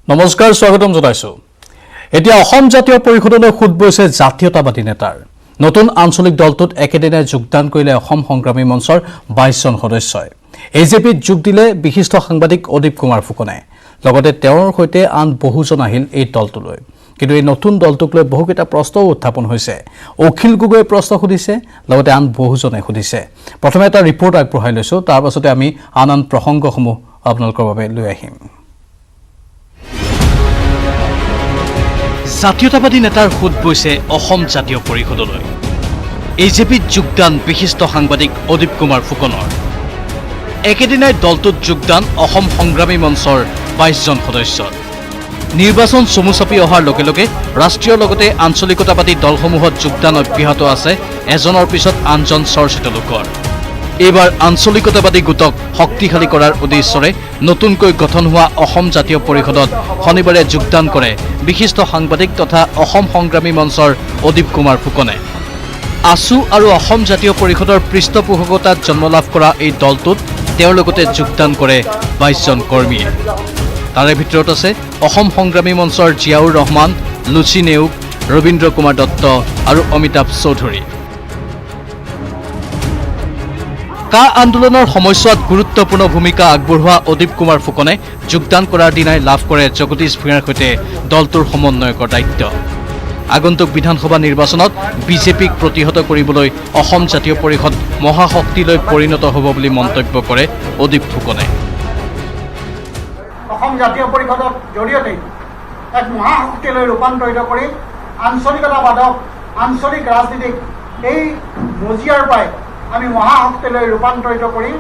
নমস্কাৰ স্বাগতম জনাইছো এতিয়া অসম জাতীয় পৰিষদলৈ খুদ বৈছে জাতীয়তাবাদী নেতাৰ নতুন আঞ্চলিক দলটোত একেদিনে যোগদান কৰিলে অসম সংগ্ৰামী মঞ্চৰ 22 জন সদস্যই এজেপিত যোগ দিলে বিশিষ্ট সাংবাদিক অদীপ কুমাৰ ফুকনে লগতে তেওঁৰ হৈতে আন বহুজন আহিল এই দলটোলৈ কিন্তু এই নতুন দলটোক লৈ বহুকেইটা প্ৰশ্ন উত্থাপন হৈছে অখিল গগৈ প্ৰশ্ন সুধিছে লগতে আন বহুজনে সুধিছে প্ৰথমে এটা ৰিপৰ্ট আগবঢ়াই লৈছো তাৰ পাছতে আমি আন প্ৰসংগসমূহ আপোনালোকৰ বাবে লৈ আহিম জাতীয়তাবাদী নেতাৰ খুদ বৈছে অসম জাতীয় পৰিষদলৈ এজেপিত যোগদান বিশিষ্ট সাংবাদিক অদীপ কুমাৰ ফুকনৰ একেদিনাই দলটোত যোগদান অসম সংগ্ৰামী মঞ্চৰ 22 জন সদস্যৰ নিৰ্বাচন চমু চাপি অহাৰ লগে লগে ৰাষ্ট্ৰীয় লগতে আঞ্চলিকতাবাদী দলসমূহত যোগদান অব্যাহত আছে এজনৰ পিছত আনজন চৰ্চিত লোকৰ এইবাৰ আঞ্চলিকতাবাদী গোটক শক্তিশালী কৰাৰ উদ্দেশ্যৰে নতুনকৈ গঠন হোৱা অসম জাতীয় পৰিষদত শনিবাৰে যোগদান কৰে বিশিষ্ট সাংবাদিক তথা অসম সংগ্ৰামী মঞ্চৰ অদীপ কুমাৰ ফুকনে আসু আৰু অসম জাতীয় পৰিষদৰ পৃষ্ঠপোষকতাত জন্ম লাভ কৰা এই দলটোত তেওঁৰ লগতে যোগদান কৰে 22 জন কৰ্মীয়ে তাৰে ভিতৰত আছে অসম সংগ্ৰামী মঞ্চৰ জিয়াউৰ ৰহমান লুচি নেউগ ৰবীন্দ্ৰ কুমাৰ দত্ত আৰু অমিতাভ চৌধুৰী কা আন্দোলনৰ সময়ছোৱাত গুৰুত্বপূৰ্ণ ভূমিকা আগবঢ়োৱা অদীপ কুমাৰ ফুকনে যোগদান কৰাৰ দিনাই লাভ কৰে জগদীশ ভূঞাৰ সৈতে দলটোৰ সমন্বয়কৰ দায়িত্ব আগন্তুক বিধানসভা নিৰ্বাচনত বিজেপিক প্ৰতিহত কৰিবলৈ অসম জাতীয় পৰিষদ মহাশক্তিলৈ পৰিণত হ'ব বুলি মন্তব্য কৰে অদীপ ফুকনে অসম জাতীয় পৰিষদৰ জৰিয়তে এক মহাশক্তিলৈ ৰূপান্তৰিত কৰি আঞ্চলিকতাবাদক আঞ্চলিক ৰাজনীতিক এই মজিয়াৰ পৰাই আমি মহাশক্তিলৈ ৰূপান্তৰিত কৰি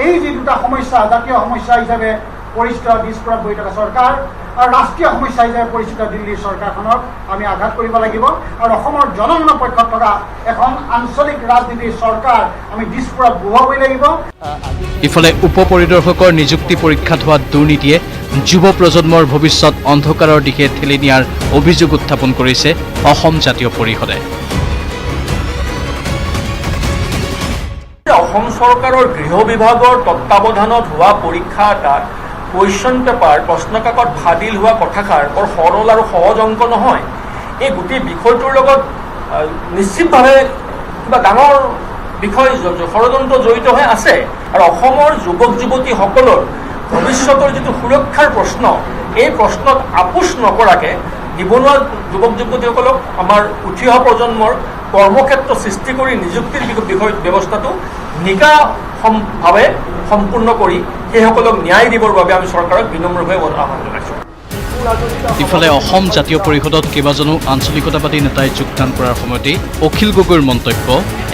এই যি দুটা সমস্যা জাতীয় সমস্যা হিচাপে পৰিচিত দিছপুৰত বহি থকা চৰকাৰ আৰু ৰাষ্ট্ৰীয় সমস্যা হিচাপে পৰিচিত দিল্লীৰ চৰকাৰখনক আমি আঘাত কৰিব লাগিব আৰু অসমৰ জনগণৰ পক্ষত থকা এখন আঞ্চলিক ৰাজনীতিৰ চৰকাৰ আমি দিছপুৰত বহুৱাবই লাগিব ইফালে উপ পৰিদৰ্শকৰ নিযুক্তি পৰীক্ষাত হোৱা দুৰ্নীতিয়ে যুৱ প্ৰজন্মৰ ভৱিষ্যত অন্ধকাৰৰ দিশে ঠেলি নিয়াৰ অভিযোগ উত্থাপন কৰিছে অসম জাতীয় পৰিষদে অসম চৰকাৰৰ গৃহ বিভাগৰ তত্ত্বাৱধানত হোৱা পৰীক্ষা এটাত কুৱেশ্যন পেপাৰ প্ৰশ্নকাকত ফাদিল হোৱা কথাষাৰ বৰ সৰল আৰু সহজ অংক নহয় এই গোটেই বিষয়টোৰ লগত নিশ্চিতভাৱে কিবা ডাঙৰ বিষয় ষড়যন্ত্ৰ জড়িত হৈ আছে আৰু অসমৰ যুৱক যুৱতীসকলৰ ভৱিষ্যতৰ যিটো সুৰক্ষাৰ প্ৰশ্ন এই প্ৰশ্নত আপোচ নকৰাকৈ নিবনুৱা যুৱক যুৱতীসকলক আমাৰ উঠি অহা প্ৰজন্মৰ কৰ্মক্ষেত্ৰ সৃষ্টি কৰি নিযুক্তিৰ বিষয় ব্যৱস্থাটো নিকাভাৱে সম্পূৰ্ণ কৰি সেইসকলক ন্যায় দিবৰ বাবে আমি চৰকাৰক বিনম্ৰভাৱে আহ্বান জনাইছোঁ ইফালে অসম জাতীয় পৰিষদত কেইবাজনো আঞ্চলিকতাবাদী নেতাই যোগদান কৰাৰ সময়তে অখিল গগৈৰ মন্তব্য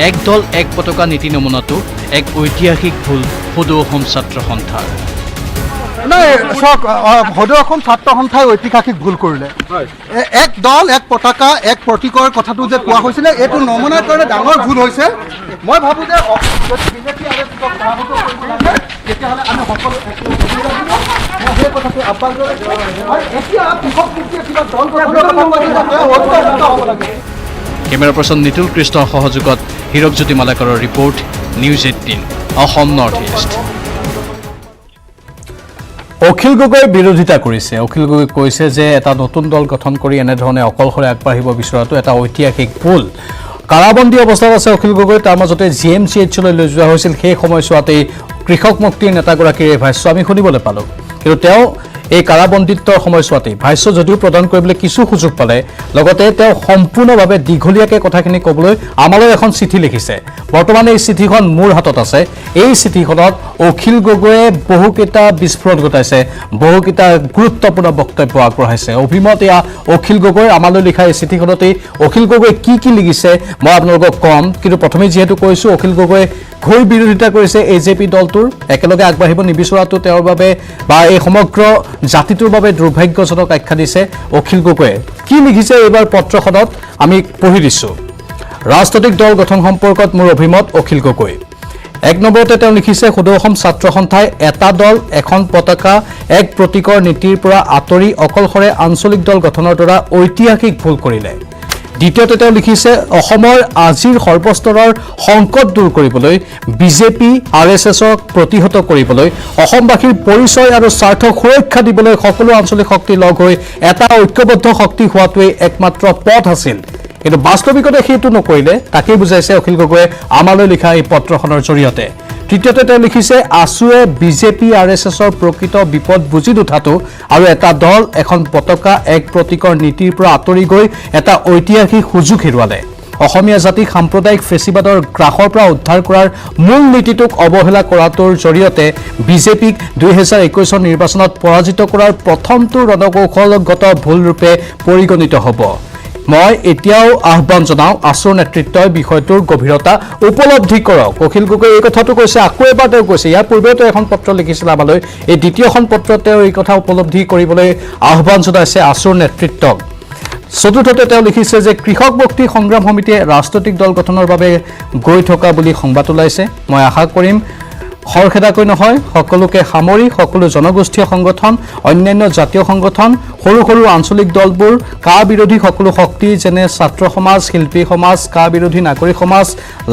এক দল এক পতাকা নীতি নমুনাটো এক ঐতিহাসিক ভুল সদৌ অসম ছাত্ৰ সন্থাৰ নাই চাওক সদৌ অসম ছাত্ৰ সন্থাই ঐতিহাসিক ভুল কৰিলে এক দল এক পতাকা এক প্ৰতীকৰ কথাটো যে কোৱা হৈছিলে এইটো নমুনাৰ কাৰণে ডাঙৰ ভুল হৈছে মই ভাবোঁ যে যদি বিজেপি আৰু তেতিয়াহ'লে আমি সকলো সেই কথাটো আহ্বান জনাইছোঁ আৰু এতিয়া কৃষক মুক্তিয়ে কিবা দল কেমেৰা পাৰ্চন নিতুল কৃষ্ণৰ সহযোগত হীৰকজ্যোতি মালাকাৰৰ report News 18 Assam north east Akhil Gogoi বিৰোধিতা কৰিছে অখিল গগৈ কৈছে যে এটা নতুন দল গঠন কৰি এনেধৰণে অকলশৰে আগবাঢ়িব বিচৰাটো এটা ঐতিহাসিক ভুল কাৰাবন্দী অৱস্থাত আছে অখিল গগৈ তাৰ মাজতে GMCHলৈ লৈ যোৱা হৈছিল সেই সময়ছোৱাতেই কৃষক মুক্তিৰ নেতাগৰাকীৰ এই ভাষ্য আমি শুনিবলৈ পালোঁ কিন্তু তেওঁ এই কাৰাবন্দীত্বৰ সময়ছোৱাতেই ভাষ্য যদিও প্ৰদান কৰিবলৈ কিছু সুযোগ পালে লগতে তেওঁ সম্পূৰ্ণভাৱে দীঘলীয়াকৈ কথাখিনি ক'বলৈ আমালৈ এখন চিঠি লিখিছে বৰ্তমান এই চিঠিখন মোৰ হাতত আছে এই চিঠিখনত অখিল গগৈয়ে বহুকেইটা বিস্ফোৰণ ঘটাইছে বহুকেইটা গুৰুত্বপূৰ্ণ বক্তব্য আগবঢ়াইছে অভিমত এয়া অখিল গগৈৰ আমালৈ লিখা এই চিঠিখনতেই অখিল গগৈ কি লিখিছে মই আপোনালোকক কম কিন্তু প্ৰথমে যিহেতু কৈছোঁ অখিল গগৈয়ে ঘোৰ বিৰোধিতা কৰিছে এজেপি দলটোৰ একেলগে আগবাঢ়িব নিবিচৰাটো তেওঁৰ বাবে বা এই সমগ্ৰ জাতিটোৰ বাবে দুৰ্ভাগ্যজনক আখ্যা দিছে অখিল গগৈয়ে কি লিখিছে এইবাৰ পত্ৰখনত আমি পঢ়ি দিছোঁ ৰাজনৈতিক দল গঠন সম্পৰ্কত মোৰ অভিমত অখিল গগৈ এক নম্বৰতে তেওঁ লিখিছে সদৌ অসম ছাত্ৰ সন্থাই এটা দল এখন পতাকা এক প্ৰতীকৰ নীতিৰ পৰা আঁতৰি অকলশৰে আঞ্চলিক দল গঠনৰ দ্বাৰা ঐতিহাসিক ভুল কৰিলে দ্বিতীয়তে তেওঁ লিখিছে অসমৰ আজিৰ সৰ্বস্তৰৰ সংকট দূৰ কৰিবলৈ বিজেপি RSSক প্ৰতিহত কৰিবলৈ অসমবাসীৰ পৰিচয় আৰু স্বাৰ্থ সুৰক্ষা দিবলৈ সকলো আঞ্চলিক শক্তি লগ হৈ এটা ঐক্যবদ্ধ শক্তি হোৱাটোৱেই একমাত্ৰ পথ আছিল কিন্তু বাস্তৱিকতে সেইটো নকৰিলে তাকেই বুজাইছে অখিল গগৈয়ে আমালৈ লিখা এই পত্ৰখনৰ জৰিয়তে তৃতীয়তে তেওঁ লিখিছে আছুৱে বিজেপি RSSৰ প্ৰকৃত বিপদ বুজি নুঠাটো আৰু এটা দল এখন পতাকা এক প্ৰতীকৰ নীতিৰ পৰা আঁতৰি গৈ এটা ঐতিহাসিক সুযোগ হেৰুৱালে অসমীয়া জাতিক সাম্প্ৰদায়িক ফেচিবাদৰ গ্ৰাসৰ পৰা উদ্ধাৰ কৰাৰ মূল নীতিটোক অৱহেলা কৰাটোৰ জৰিয়তে বিজেপিক 2021 নিৰ্বাচনত পৰাজিত কৰাৰ প্ৰথমটো ৰণকৌশলগত ভুল ৰূপে পৰিগণিত হ'ব মই এতিয়াও আহ্বান জনাওঁ আছুৰ নেতৃত্বই বিষয়টোৰ গভীৰতা উপলব্ধি কৰক অখিল গগৈ এই কথাটো কৈছে আকৌ এবাৰ তেওঁ কৈছে ইয়াৰ পূৰ্বেও তেওঁ এখন পত্ৰ লিখিছিল আমালৈ এই দ্বিতীয়খন পত্ৰত তেওঁ এই কথা উপলব্ধি কৰিবলৈ আহ্বান জনাইছে আছুৰ নেতৃত্বক চতুৰ্থতে তেওঁ লিখিছে যে কৃষক মুক্তি সংগ্ৰাম সমিতিয়ে ৰাজনৈতিক দল গঠনৰ বাবে গৈ থকা বুলি সংবাদ ওলাইছে মই আশা কৰিম খৰখেদাকৈ নহয় সকলোকে সামৰি সকলো জনগোষ্ঠীয় সংগঠন অন্যান্য জাতীয় সংগঠন সৰু সৰু আঞ্চলিক দলবোৰ কা বিৰোধী সকলো শক্তি যেনে ছাত্ৰ সমাজ শিল্পী সমাজ কা বিৰোধী নাগৰিক সমাজ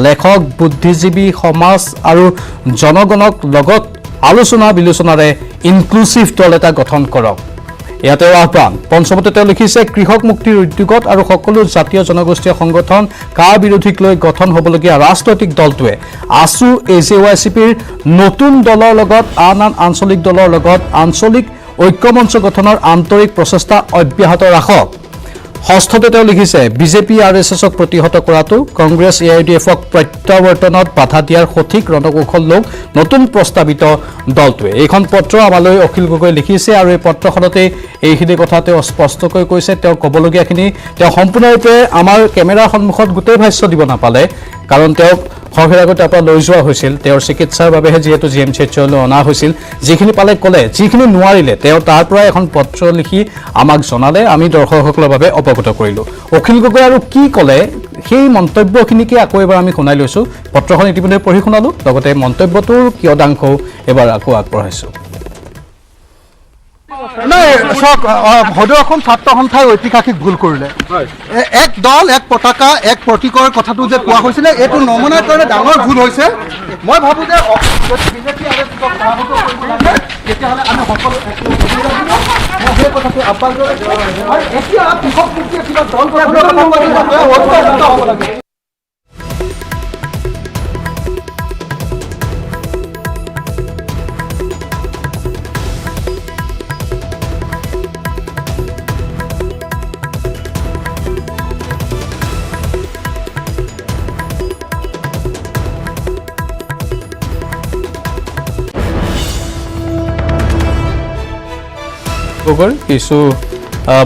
লেখক বুদ্ধিজীৱী সমাজ আৰু জনগণক লগত আলোচনা বিলোচনাৰে ইনক্লুচিভ দল এটা গঠন কৰক ইয়াতে আহ্বান পঞ্চমতে তেওঁ লিখিছে কৃষক মুক্তিৰ উদ্যোগত আৰু সকলো জাতীয় জনগোষ্ঠীয় সংগঠন কা বিৰোধীক লৈ গঠন হ'বলগীয়া ৰাজনৈতিক দলটোৱে আছু AJYCPৰ নতুন দলৰ লগত আন আঞ্চলিক দলৰ লগত আঞ্চলিক ঐক্যমঞ্চ গঠনৰ আন্তৰিক প্ৰচেষ্টা অব্যাহত ৰাখক ষষ্ঠতে তেওঁ লিখিছে বিজেপি RSSক প্ৰতিহত কৰাটো কংগ্ৰেছ AIDFক প্ৰত্যাৱৰ্তনত বাধা দিয়াৰ সঠিক ৰণকৌশল লোক নতুন প্ৰস্তাৱিত দলটোৱে এইখন পত্ৰ আমালৈ অখিল গগৈ লিখিছে আৰু এই পত্ৰখনতে এইখিনি কথা তেওঁ স্পষ্টকৈ কৈছে তেওঁ ক'বলগীয়াখিনি তেওঁ সম্পূৰ্ণৰূপে আমাৰ কেমেৰাৰ সন্মুখত গোটেই ভাষ্য দিব নাপালে কাৰণ তেওঁক খৰখেদাকৈ তাৰ পৰা লৈ যোৱা হৈছিল তেওঁৰ চিকিৎসাৰ বাবেহে যিহেতু GMCHলৈ অনা হৈছিল যিখিনি পালে ক'লে যিখিনি নোৱাৰিলে তেওঁ তাৰ পৰাই এখন পত্ৰ লিখি আমাক জনালে আমি দৰ্শকসকলৰ বাবে অৱগত কৰিলোঁ অখিল গগৈ আৰু কি ক'লে সেই মন্তব্যখিনিকে আকৌ এবাৰ আমি শুনাই লৈছোঁ পত্ৰখন ইতিমধ্যে পঢ়ি শুনালোঁ লগতে মন্তব্যটোৰ কিয়দাংশও এবাৰ আকৌ আগবঢ়াইছোঁ নাই চাওক সদৌ অসম ছাত্ৰ সন্থাই ঐতিহাসিক ভুল কৰিলে এক দল এক পতাকা এক প্ৰতীকৰ কথাটো যে কোৱা হৈছিলে এইটো নমনাৰ কাৰণে ডাঙৰ ভুল হৈছে মই ভাবোঁ যে বিজেপি তেতিয়াহ'লে আমি সকলো সেই কথাটো আহ্বান কৰিছোঁ আৰু এতিয়া কৃষক মুক্তিয়ে কিবা দল গঠন হ'ব লাগে গগৈৰ কিছু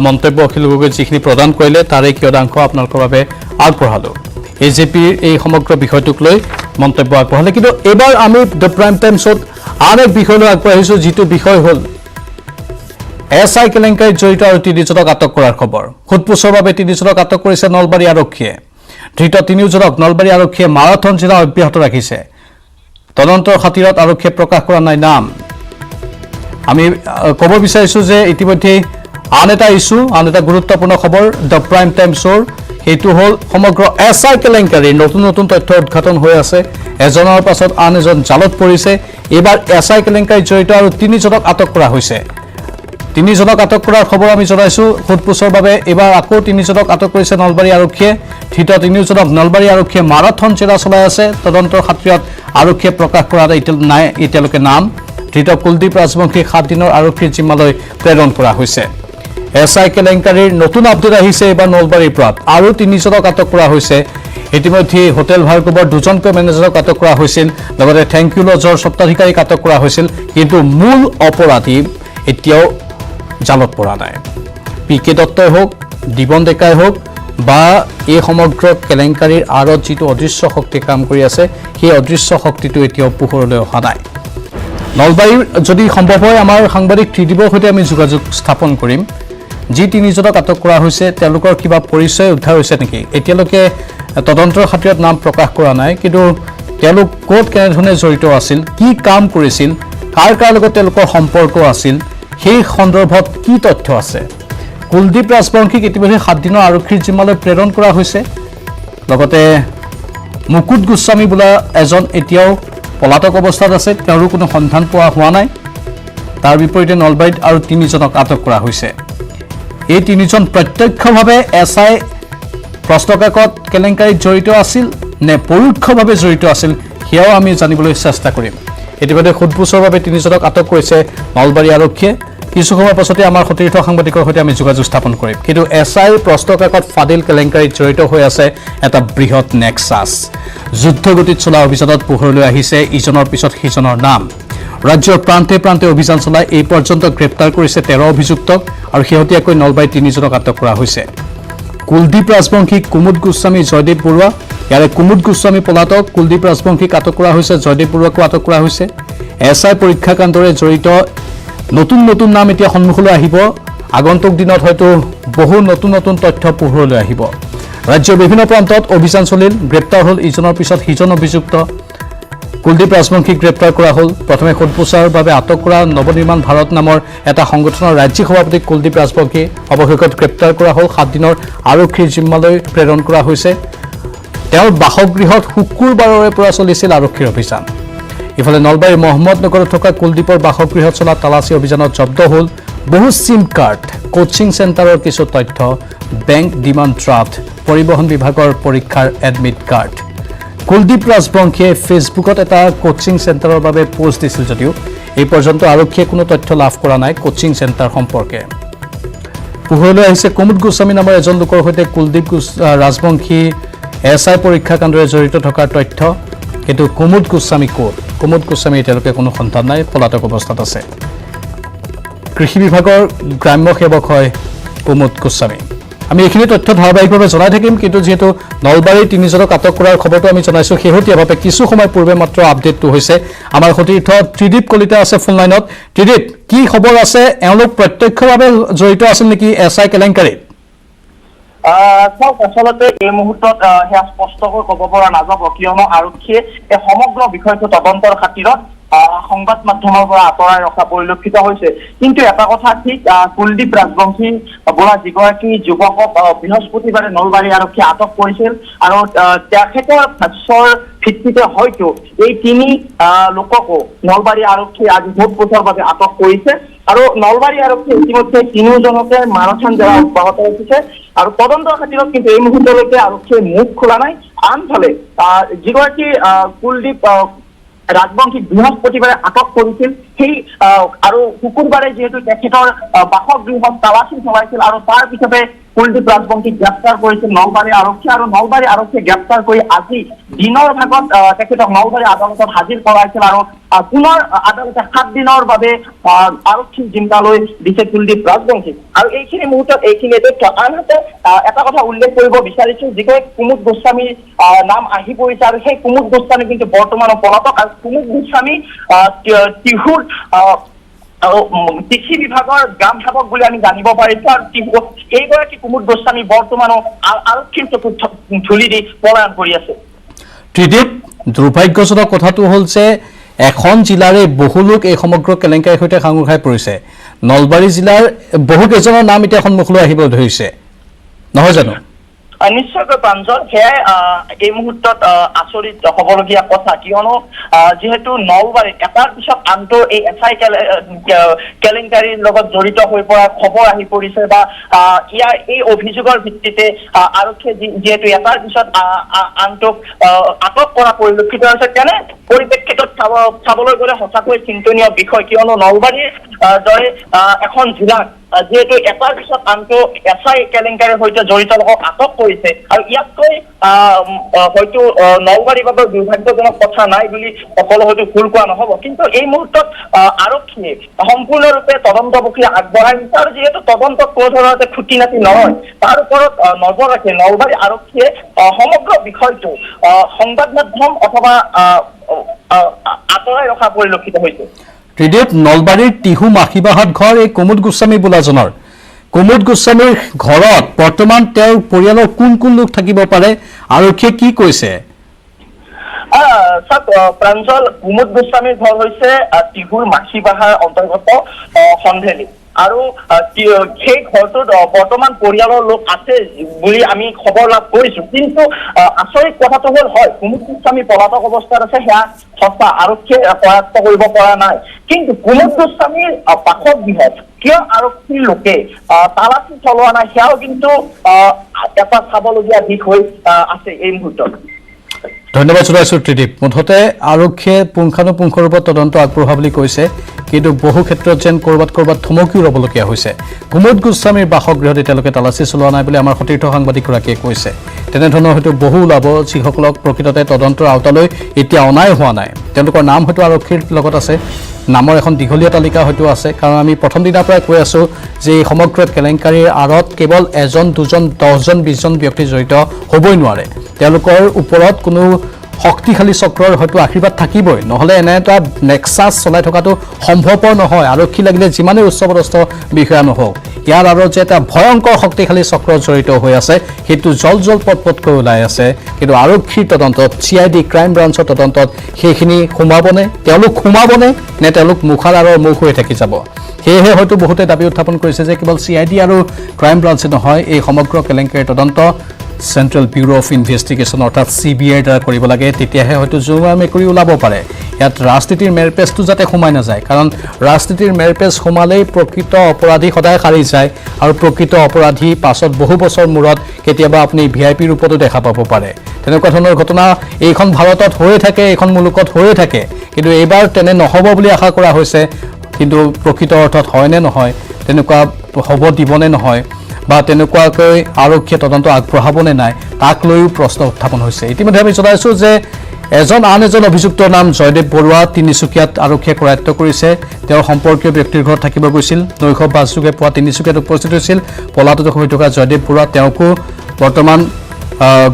মন্তব্য অখিল গগৈ যিখিনি প্ৰদান কৰিলে তাৰে কিয়দাংশ আপোনালোকৰ বাবে আগবঢ়ালোঁ AJPৰ এই সমগ্ৰ বিষয়টোক লৈ মন্তব্য আগবঢ়ালে কিন্তু এইবাৰ আমি দ্য প্ৰাইম টাইমছত আন এক বিষয়লৈ আগবঢ়াইছোঁ যিটো বিষয় হ'ল SI কেলেংকাৰীত জড়িত আৰু 3জনক আটক কৰাৰ খবৰ সোধপোছৰ বাবে 3জনক আটক কৰিছে নলবাৰী আৰক্ষীয়ে ধৃত 3জনক নলবাৰী আৰক্ষীয়ে মাৰাথন জিলা অব্যাহত ৰাখিছে তদন্তৰ খাতিৰত আৰক্ষীয়ে প্ৰকাশ কৰা নাই নাম আমি ক'ব বিচাৰিছোঁ যে ইতিমধ্যে আন এটা ইছ্যু আন এটা গুৰুত্বপূৰ্ণ খবৰ দ্য প্ৰাইম টাইমছৰ সেইটো হ'ল সমগ্ৰ SI কেলেংকাৰীৰ নতুন নতুন তথ্য উদ্ঘাটন হৈ আছে এজনৰ পাছত আন এজন জালত পৰিছে এইবাৰ SI কেলেংকাৰীত জড়িত আৰু 3জনক আটক কৰা হৈছে 3জনক আটক কৰাৰ খবৰ আমি জনাইছোঁ সোধপোছৰ বাবে এইবাৰ আকৌ 3জনক আটক কৰিছে নলবাৰী আৰক্ষীয়ে ধৃত 3জনক নলবাৰী আৰক্ষীয়ে মাৰাথন জেৰা চলাই আছে তদন্তৰ খাতিৰত আৰক্ষীয়ে প্ৰকাশ কৰা নাই এতিয়ালৈকে নাম ধৃত কুলদীপ ৰাজবংশী 7 দিনৰ আৰক্ষীৰ জিম্মালৈ প্ৰেৰণ কৰা হৈছে SI কেলেংকাৰীৰ নতুন আপডেট আহিছে এইবাৰ নলবাৰীৰ পৰা আৰু 3জনক আটক কৰা হৈছে ইতিমধ্যে হোটেল ভাৰ্গৱৰ 2জনকৈ মেনেজাৰক আটক কৰা হৈছিল লগতে থেংক ইউ লজৰ স্বত্বাধিকাৰীক আটক কৰা হৈছিল কিন্তু মূল অপৰাধী এতিয়াও জালত পৰা নাই PK দত্তই হওক দিবন ডেকাই হওক বা এই সমগ্ৰ কেলেংকাৰীৰ আঁৰত যিটো অদৃশ্য শক্তি কাম কৰি আছে সেই অদৃশ্য শক্তিটো এতিয়াও পোহৰলৈ অহা নাই নলবাৰীৰ যদি সম্ভৱ হয় আমাৰ সাংবাদিক ত্ৰিদীপৰ সৈতে আমি যোগাযোগ স্থাপন কৰিম যি 3জনক আটক কৰা হৈছে তেওঁলোকৰ কিবা পৰিচয় উদ্ধাৰ হৈছে নেকি এতিয়ালৈকে তদন্তৰ খাতিৰত নাম প্ৰকাশ কৰা নাই কিন্তু তেওঁলোক ক'ত কেনেধৰণে জড়িত আছিল কি কাম কৰিছিল কাৰ কাৰ লগত তেওঁলোকৰ সম্পৰ্ক আছিল সেই সন্দৰ্ভত কি তথ্য আছে কুলদীপ ৰাজবংশীক ইতিমধ্যে 7 দিনৰ আৰক্ষীৰ জিম্মালৈ প্ৰেৰণ কৰা হৈছে লগতে মুকুট গোস্বামী বোলা এজন এতিয়াও পলাতক অৱস্থাত আছে তেওঁৰো কোনো সন্ধান পোৱা হোৱা নাই তাৰ বিপৰীতে নলবাৰীত আৰু 3জনক আটক কৰা হৈছে এই 3জন প্ৰত্যক্ষভাৱে এছআই প্ৰশ্নকাকত কেলেংকাৰীত জড়িত আছিল নে পৰোক্ষভাৱে জড়িত আছিল সেয়াও আমি জানিবলৈ চেষ্টা কৰিম ইতিমধ্যে সোধপোছৰ বাবে 3জনক আটক কৰিছে নলবাৰী আৰক্ষীয়ে কিছু সময় পাছতে আমাৰ সতীৰ্থ সাংবাদিকৰ সৈতে আমি যোগাযোগ স্থাপন কৰিম কিন্তু এছআই প্ৰশ্নকাকত ফাদিল কেলেংকাৰীত জড়িত হৈ আছে এটা বৃহৎ নেক্সাছ যুদ্ধগতিত চলা অভিযানত পোহৰলৈ আহিছে ইজনৰ পিছত সিজনৰ নাম ৰাজ্যৰ প্ৰান্তে প্ৰান্তে অভিযান চলাই এই পৰ্যন্ত গ্ৰেপ্তাৰ কৰিছে 13 অভিযুক্তক আৰু শেহতীয়াকৈ নলবাৰীত 3জনক আটক কৰা হৈছে কুলদীপ ৰাজবংশী কুমুদ গোস্বামী জয়দেৱ বৰুৱা ইয়াৰে কুমুদ গোস্বামী পলাতক কুলদীপ ৰাজবংশীক আটক কৰা হৈছে জয়দেৱ বৰুৱাকো আটক কৰা হৈছে এছআই পৰীক্ষা কাণ্ডৰে জড়িত নতুন নতুন নাম এতিয়া সন্মুখলৈ আহিব আগন্তুক দিনত হয়তো বহু নতুন নতুন তথ্য পোহৰলৈ আহিব ৰাজ্যৰ বিভিন্ন প্ৰান্তত অভিযান চলিল গ্ৰেপ্তাৰ হ'ল ইজনৰ পিছত সিজন অভিযুক্ত কুলদীপ ৰাজবংশীক গ্ৰেপ্তাৰ কৰা হ'ল প্ৰথমে সোধপোছৰ বাবে আটক কৰা নৱনিৰ্মাণ ভাৰত নামৰ এটা সংগঠনৰ ৰাজ্যিক সভাপতি কুলদীপ ৰাজবংশী অৱশেষত গ্ৰেপ্তাৰ কৰা হ'ল 7 দিনৰ আৰক্ষীৰ জিম্মালৈ প্ৰেৰণ কৰা হৈছে তেওঁৰ বাসগৃহত শুকুৰবাৰৰে পৰা চলিছিল আৰক্ষীৰ অভিযান ইফালে নলবাৰীৰ মহম্মদনগৰত থকা কুলদীপৰ বাসগৃহত চলা তালাচী অভিযানত জব্দ হ'ল বহু সিম কাৰ্ড কোচিং চেণ্টাৰৰ কিছু তথ্য বেংক ডিমাণ্ড ড্ৰাফ্ট পৰিবহণ বিভাগৰ পৰীক্ষাৰ এডমিট কাৰ্ড কুলদীপ ৰাজবংশীয়ে ফেচবুকত এটা কোচিং চেণ্টাৰৰ বাবে পোষ্ট দিছিল যদিও এই পৰ্যন্ত আৰক্ষীয়ে কোনো তথ্য লাভ কৰা নাই কোচিং চেণ্টাৰ সম্পৰ্কে পোহৰলৈ আহিছে কুমুদ গোস্বামী নামৰ এজন লোকৰ সৈতে কুলদীপ ৰাজবংশী এছআই পৰীক্ষা কাণ্ডৰে জড়িত থকাৰ তথ্য কিন্তু কুমুদ গোস্বামী ক'ত কুমুদ গোস্বামী এতিয়ালৈকে কোনো সন্ধান নাই পলাতক অৱস্থাত আছে কৃষি বিভাগৰ গ্ৰাম্য সেৱক হয় কুমুদ গোস্বামী আমি এইখিনি তথ্য ধাৰাবাহিকভাৱে জনাই থাকিম কিন্তু যেহেতু নলবাৰীৰ 3জনক আটক কৰাৰ খবৰটো আমি জনাইছোঁ শেহতীয়াভাৱে কিছু সময় পূৰ্বে মাত্ৰ আপডেটটো হৈছে আমাৰ সতীৰ্থ ত্ৰিদীপ কলিতা আছে ফোন লাইনত ত্ৰিদীপ কি খবৰ আছে এওঁলোক প্ৰত্যক্ষভাৱে জড়িত আছিল নেকি এছআই কেলেংকাৰীত চাওক আচলতে এই মুহূৰ্তত সেয়া স্পষ্টকৈ ক'ব পৰা নাযাব কিয়নো আৰক্ষীয়ে এই সমগ্ৰ বিষয়টো তদন্তৰ খাতিৰত সংবাদ মাধ্যমৰ পৰা আঁতৰাই ৰখা পৰিলক্ষিত হৈছে কিন্তু এটা কথা ঠিক কুলদীপ ৰাজবংশী বোলা যিগৰাকী যুৱকক বৃহস্পতিবাৰে নলবাৰী আৰক্ষীয়ে আটক কৰিছিল আৰু তেখেতৰ ভাষ্যৰ ভিত্তিতে হয়তো এই 3 লোককো নলবাৰী আৰক্ষীয়ে আজি সোধপোছৰ বাবে আটক কৰিছে আৰু নলবাৰী আৰক্ষীয়ে ইতিমধ্যে 3জনকে মানথান জেৰা অব্যাহত ৰাখিছে আৰু তদন্তৰ খাতিৰত কিন্তু এই মুহূৰ্তলৈকে আৰক্ষীয়ে মুখ খোলা নাই আনফালে যিগৰাকী কুলদীপ ৰাজবংশীক বৃহস্পতিবাৰে আটক কৰিছিল সেই আৰু শুকুৰবাৰে যিহেতু তেখেতৰ বাসগৃহত তালাচী চলাইছিল আৰু তাৰ পিছতে কুলদীপ ৰাজবংশীক গ্ৰেপ্তাৰ কৰিছিল নলবাৰী আৰক্ষী আৰু নলবাৰী আৰক্ষীয়ে গ্ৰেপ্তাৰ কৰি আজি দিনৰ ভাগত তেখেতক নলবাৰী আদালতত হাজিৰ কৰাইছিল আৰু পুনৰ আদালতে 7 দিনৰ বাবে আৰক্ষীৰ জিম্মালৈ দিছে কুলদীপ ৰাজবংশীক আৰু এইখিনি মুহূৰ্তত এইখিনি তথ্য আনহাতে এটা কথা উল্লেখ কৰিব বিচাৰিছো যিকৈ কুমুদ গোস্বামীৰ নাম আহি পৰিছে আৰু সেই কুমুদ গোস্বামী কিন্তু বৰ্তমানৰ পলাতক আৰু কুমুদ গোস্বামী টিহুৰ কৃষি বিভাগৰ গ্ৰাম সেৱক বুলি আমি জানিব পাৰিছো আৰু এইগৰাকী কুমুদ গোস্বামী বৰ্তমানো আৰক্ষীৰ চকুত ধূলি দি পলায়ন কৰি আছে ত্ৰিদীপ দুৰ্ভাগ্যজনক কথাটো হ'ল যে এখন জিলাৰে বহু লোক এই সমগ্ৰ কেলেংকাৰীৰ সৈতে সাঙুৰ খাই পৰিছে নলবাৰী জিলাৰ বহুকেইজনৰ নাম এতিয়া সন্মুখলৈ আহিবলৈ ধৰিছে নহয় জানো নিশ্চয়কৈ প্ৰাঞ্জল সেয়াই এই মুহূৰ্তত আচৰিত হ'বলগীয়া কথা কিয়নো যিহেতু নলবাৰীত এটাৰ পিছত আনটো এই এছআই কেলেংকাৰীৰ লগত জড়িত হৈ পৰা খবৰ আহি পৰিছে বা ইয়াৰ এই অভিযোগৰ ভিত্তিতে আৰক্ষীয়ে যিহেতু এটাৰ পিছত আনটোক আটক কৰা পৰিলক্ষিত হৈছে তেনে পৰিপ্ৰেক্ষিতত চাবলৈ গ'লে সঁচাকৈ চিন্তনীয় বিষয় কিয়নো নলবাৰীৰ দৰে এখন জিলাত যেহেতু এটাৰ পিছত আনটো এছআই কেলেংকাৰীৰ সৈতে জড়িত লোকক আটক কৰিছে আৰু ইয়াতকৈ হয়তো নলবাৰীৰ বাবে দুৰ্ভাগ্যজনক কথা নাই বুলি সকলো হয়তো ভুল কোৱা নহ'ব কিন্তু এই মুহূৰ্তত আৰক্ষীয়ে সম্পূৰ্ণৰূপে তদন্ত প্ৰক্ৰিয়া আগবঢ়াই নিছে আৰু যিহেতু তদন্তত কোনো ধৰণৰ খুটি নাটি নহয় তাৰ ওপৰত নজৰ ৰাখি নলবাৰী আৰক্ষীয়ে সমগ্ৰ বিষয়টো সংবাদ মাধ্যম অথবা আঁতৰাই ৰখা পৰিলক্ষিত হৈছে ত্ৰিদীপ নলবাৰীৰ টিহু মাখিবাহাত ঘৰ এই কুমুদ গোস্বামী বোলাজনৰ কুমুদ গোস্বামীৰ ঘৰত বৰ্তমান তেওঁৰ পৰিয়ালৰ কোন কোন লোক থাকিব পাৰে আৰক্ষীয়ে কি কৈছে প্ৰাঞ্জল কুমুদ গোস্বামীৰ ঘৰ হৈছে টিহুৰ মাখিবাহাৰ অন্তৰ্গত সন্ধেলি আৰু সেই ঘৰটোত বৰ্তমান পৰিয়ালৰ লোক আছে বুলি আমি খবৰ লাভ কৰিছোঁ। কিন্তু আচৰিত কথাটো হ'ল, হয় কুমুদ গোস্বামী পলাতক অৱস্থাত আছে, সেয়া সঁচা, আৰক্ষীয়ে কৰায়ত্ব কৰিব পৰা নাই। কিন্তু কুমুদ গোস্বামীৰ বাসগৃহত কিয় আৰক্ষীৰ লোকে তালাচী চলোৱা নাই, সেয়াও কিন্তু এটা চাবলগীয়া দিশ হৈ আছে এই মুহূৰ্তত। ধন্যবাদ জনাইছোঁ ত্ৰিদীপ। মুঠতে আৰক্ষীয়ে পুংখানুপুংখ ৰূপত তদন্ত আগবঢ়োৱা বুলি কৈছে, কিন্তু বহু ক্ষেত্ৰত যেন ক'ৰবাত থমকিও ৰ'বলগীয়া হৈছে। কুমুদ গোস্বামীৰ বাসগৃহত এতিয়ালৈকে তালাচী চলোৱা নাই বুলি আমাৰ সতীৰ্থ সাংবাদিকগৰাকীয়ে কৈছে। তেনেধৰণৰ হয়তো বহু ওলাব যিসকলক প্ৰকৃততে তদন্তৰ আওতালৈ এতিয়া অনাই হোৱা নাই। তেওঁলোকৰ নাম হয়তো আৰক্ষীৰ লগত আছে, নামৰ এখন দীঘলীয়া তালিকা হয়তো আছে। কাৰণ আমি প্ৰথম দিনাৰ পৰাই কৈ আছোঁ যে এই সমগ্ৰ কেলেংকাৰীৰ আঁৰত কেৱল এজন, দুজন, 10জন, 20জন ব্যক্তি জড়িত হ'বই নোৱাৰে। তেওঁলোকৰ ওপৰত কোনো শক্তিশালী চক্ৰৰ হয়তো আশীৰ্বাদ থাকিবই, নহ'লে এনে এটা নেক্সাছ চলাই থকাটো সম্ভৱপৰ নহয়। আৰক্ষী লাগিলে যিমানেই উচ্চপদস্থ বিষয়া নহওক, ইয়াৰ আঁৰত যে এটা ভয়ংকৰ শক্তিশালী চক্ৰ জড়িত হৈ আছে সেইটো জল পটকৈ ওলাই আছে। কিন্তু আৰক্ষীৰ তদন্তত, CID ক্ৰাইম ব্ৰাঞ্চৰ তদন্তত সেইখিনি সোমাবনে, নে তেওঁলোক মুখাৰ আঁৰৰ মুখ হৈ থাকি যাব? সেয়েহে হয়তো বহুতে দাবী উত্থাপন কৰিছে যে কেৱল CID আৰু ক্ৰাইম ব্ৰাঞ্চে নহয়, এই সমগ্ৰ কেলেংকাৰীৰ তদন্ত চেণ্ট্ৰেল ব্যুৰ অফ ইনভেষ্টিগেশ্যন অৰ্থাৎ CBIৰ দ্বাৰা কৰিব লাগে। তেতিয়াহে হয়তো জোঙা মেকুৰী ওলাব পাৰে। ইয়াত ৰাজনীতিৰ মেৰপেজটো যাতে সোমাই নাযায়, কাৰণ ৰাজনীতিৰ মেৰপেজ সোমালেই প্ৰকৃত অপৰাধী সদায় সাৰি যায়, আৰু প্ৰকৃত অপৰাধী পাছত বহু বছৰ মূৰত কেতিয়াবা আপুনি VIP ৰূপতো দেখা পাব পাৰে। তেনেকুৱা ধৰণৰ ঘটনা এইখন ভাৰতত হৈয়ে থাকে, এইখন মুলুকত হৈয়ে থাকে। কিন্তু এইবাৰ তেনে নহ'ব বুলি আশা কৰা হৈছে। কিন্তু প্ৰকৃত অৰ্থত হয়নে নহয়, তেনেকুৱা হ'ব দিবনে নহয়, বা তেনেকুৱাকৈ আৰক্ষীয়ে তদন্ত আগবঢ়াবনে নাই, তাক লৈও প্ৰশ্ন উত্থাপন হৈছে। ইতিমধ্যে আমি জনাইছোঁ যে আন এজন অভিযুক্তৰ নাম জয়দেৱ বৰুৱা তিনিচুকীয়াত আৰক্ষীয়ে কৰায়ত্ব কৰিছে। তেওঁৰ সম্পৰ্কীয় ব্যক্তিৰ ঘৰত থাকিব গৈছিল, নৈশ বাছযোগে পুৱা তিনিচুকীয়াত উপস্থিত হৈছিল পলাতক হৈ থকা জয়দেৱ বৰুৱা। তেওঁকো বৰ্তমান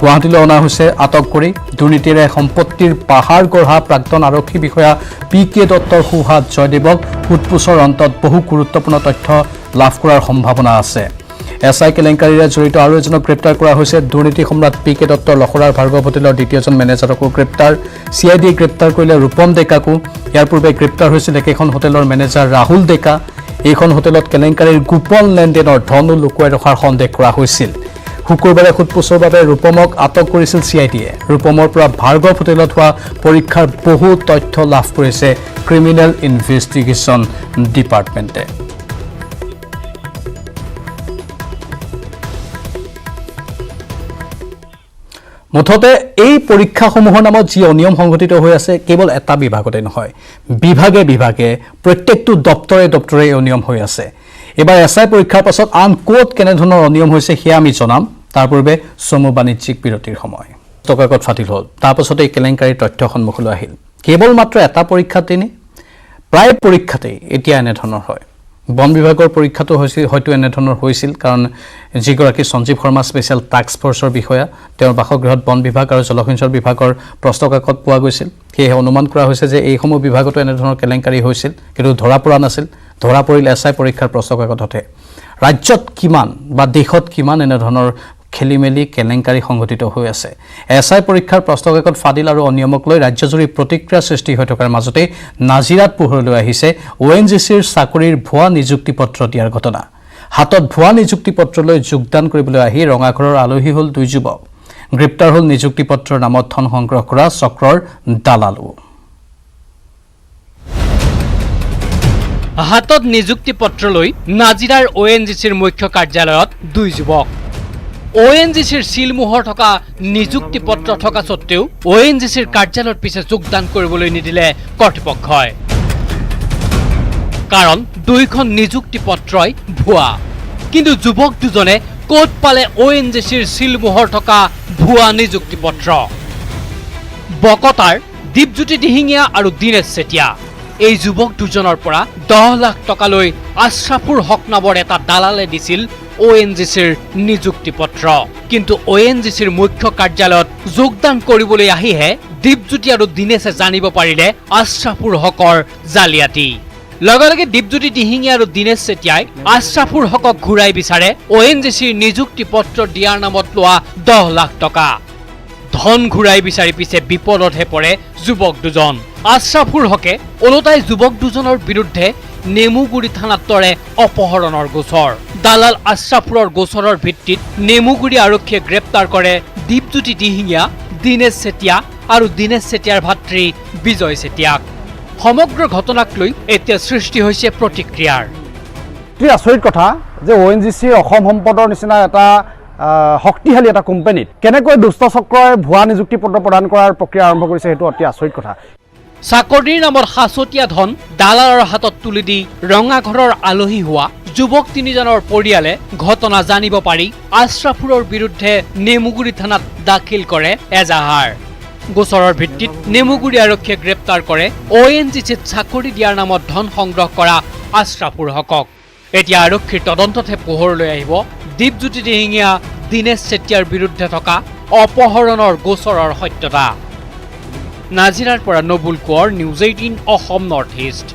গুৱাহাটীলৈ অনা হৈছে আটক কৰি। দুৰ্নীতিৰে সম্পত্তিৰ পাহাৰ গঢ়া প্ৰাক্তন আৰক্ষী বিষয়া PK দত্তৰ সুহাত জয়দেৱক সোধপোছৰ অন্তত বহু গুৰুত্বপূৰ্ণ তথ্য লাভ কৰাৰ সম্ভাৱনা আছে। SI কেলেংকাৰীৰে জড়িত আৰু এজনক গ্ৰেপ্তাৰ কৰা হৈছে। দুৰ্নীতি সম্ৰাট PK দত্তৰ লখৰাৰ ভাৰ্গৱ হোটেলৰ দ্বিতীয়জন মেনেজাৰকো গ্ৰেপ্তাৰ। CID গ্ৰেপ্তাৰ কৰিলে ৰূপম ডেকাকো। ইয়াৰ পূৰ্বে গ্ৰেপ্তাৰ হৈছিল একেখন হোটেলৰ মেনেজাৰ ৰাহুল ডেকা। এইখন হোটেলত কেলেংকাৰীৰ গোপন লেনদেনৰ ধনো লুকুৱাই ৰখাৰ সন্দেহ কৰা হৈছিল। শুকুৰবাৰে সোধপোছৰ বাবে ৰূপমক আটক কৰিছিল CIDয়ে। ৰূপমৰ পৰা ভাৰ্গৱ হোটেলত হোৱা পৰীক্ষাৰ বহু তথ্য লাভ কৰিছে ক্ৰিমিনেল ইনভেষ্টিগেশ্যন ডিপাৰ্টমেণ্টে। মুঠতে এই পৰীক্ষাসমূহৰ নামত যি অনিয়ম সংঘটিত হৈ আছে কেৱল এটা বিভাগতে নহয়, বিভাগে প্ৰত্যেকটো দপ্তৰে এই অনিয়ম হৈ আছে। এবাৰ SI পৰীক্ষাৰ পাছত আন ক'ত কেনেধৰণৰ অনিয়ম হৈছে সেয়া আমি জনাম। তাৰ পূৰ্বে চমু বাণিজ্যিক বিৰতিৰ সময়। টকাকত ফাটিল হ'ল, তাৰপাছতে এই কেলেংকাৰীৰ তথ্য সন্মুখলৈ আহিল। কেৱল মাত্ৰ এটা পৰীক্ষাতেই নে? প্ৰায় পৰীক্ষাতেই এতিয়া এনেধৰণৰ হয়। বন বিভাগৰ পৰীক্ষাটো হয়তো এনেধৰণৰ হৈছিল, কাৰণ যিগৰাকী সঞ্জীৱ শৰ্মা স্পেচিয়েল টাস্ক ফ'ৰ্চৰ বিষয়া, তেওঁৰ বাসগৃহত বন বিভাগ আৰু জলসিঞ্চন বিভাগৰ প্ৰশ্নকাকত পোৱা গৈছিল। সেয়েহে অনুমান কৰা হৈছে যে এইসমূহ বিভাগতো এনেধৰণৰ কেলেংকাৰী হৈছিল, কিন্তু ধৰা পৰা নাছিল। ধৰা পৰিল SI পৰীক্ষাৰ প্ৰশ্নকাকতহে। ৰাজ্যত কিমান বা দেশত কিমান এনেধৰণৰ খেলিমেলি কেলেংকাৰী সংঘটিত হৈ আছে। SI পৰীক্ষাৰ প্ৰশ্নকাকত ফাদিল আৰু অনিয়মক লৈ ৰাজ্যজুৰি প্ৰতিক্ৰিয়া সৃষ্টি হৈ থকাৰ মাজতে নাজিৰাত পোহৰলৈ আহিছে ONGCৰ চাকৰিৰ ভুৱা নিযুক্তি পত্ৰ দিয়াৰ ঘটনা। হাতত ভুৱা নিযুক্তি পত্ৰলৈ যোগদান কৰিবলৈ আহি ৰঙাঘৰৰ আলহী হ'ল 2 যুৱক। গ্ৰেপ্তাৰ হ'ল নিযুক্তি পত্ৰৰ নামত ধন সংগ্ৰহ কৰা চক্ৰৰ দালালো। হাতত নিযুক্তি পত্ৰ লৈ নাজিৰাৰ ONGCৰ মুখ্য কাৰ্যালয়ত 2 যুৱক। ONGCৰ চিলমোহৰ থকা নিযুক্তি পত্ৰ থকা স্বত্তেও ONGCৰ কাৰ্যালয়ৰ পিছে যোগদান কৰিবলৈ নিদিলে কৰ্তৃপক্ষই। কাৰণ 2খন নিযুক্তি পত্ৰই ভুৱা। কিন্তু যুৱক দুজনে ক'ত পালে ONGCৰ চিলমোহৰ থকা ভুৱা নিযুক্তি পত্ৰ? বকতাৰ দীপজ্যোতি দিহিঙীয়া আৰু দীনেশ চেতিয়া এই যুৱক দুজনৰ পৰা 10 লাখ টকালৈ আশ্ৰাফুৰ হক নামৰ এটা দালালে দিছিল ONGCৰ নিযুক্তি পত্ৰ। কিন্তু ONGCৰ মুখ্য কাৰ্যালয়ত যোগদান কৰিবলৈ আহিহে দীপজ্যোতি আৰু দীনেশে জানিব পাৰিলে আশ্ৰাফুৰ হকৰ জালিয়াতি। লগে লগে দীপজ্যোতি দিহিঙীয়া আৰু দীনেশ চেতিয়াই আশ্ৰাফুৰ হকক ঘূৰাই বিচাৰে ONGCৰ নিযুক্তি পত্ৰ দিয়াৰ নামত লোৱা 10 লাখ টকা। ধন ঘূৰাই বিচাৰি পিছে বিপদতহে পৰে যুৱক দুজন। আশ্ৰাফুৰ হকে ওলোটাই যুৱক দুজনৰ বিৰুদ্ধে নেমুগুৰি থানাত তৰে অপহৰণৰ গোচৰ। দালাল আশ্ৰাফুৰৰ গোচৰৰ ভিত্তিত নেমুগুৰি আৰক্ষীয়ে গ্ৰেপ্তাৰ কৰে দীপজ্যোতি দিহিঙীয়া, দীনেশ চেতিয়া আৰু দীনেশ চেতিয়াৰ ভাতৃ বিজয় চেতিয়াক। সমগ্ৰ ঘটনাক লৈ এতিয়া সৃষ্টি হৈছে প্ৰতিক্ৰিয়াৰ। অতি আচৰিত কথা যে ONGC অসম সম্পদৰ নিচিনা এটা শক্তিশালী এটা কোম্পানীত কেনেকৈ দুষ্ট চক্ৰই ভুৱা নিযুক্তি পত্ৰ প্ৰদান কৰাৰ প্ৰক্ৰিয়া আৰম্ভ কৰিছে সেইটো অতি আচৰিত কথা। চাকৰিৰ নামত সাঁচতীয়া ধন দালালৰ হাতত তুলি দি ৰঙাঘৰৰ আলহী হোৱা যুৱক তিনিজনৰ পৰিয়ালে ঘটনা জানিব পাৰি আশ্ৰাফুৰৰ বিৰুদ্ধে নেমুগুৰি থানাত দাখিল কৰে এজাহাৰ। গোচৰৰ ভিত্তিত নেমুগুৰি আৰক্ষীয়ে গ্ৰেপ্তাৰ কৰে ONGCত চাকৰি দিয়াৰ নামত ধন সংগ্ৰহ কৰা আশ্ৰাফুৰ হকক। এতিয়া আৰক্ষীৰ তদন্ততহে পোহৰলৈ আহিব দীপজ্যোতি দিহিঙীয়া, দীনেশ চেতিয়াৰ বিৰুদ্ধে থকা অপহৰণৰ গোচৰৰ সত্যতা। নাজিৰাৰ পৰা Nabul Konwar, News 18 Assam north east.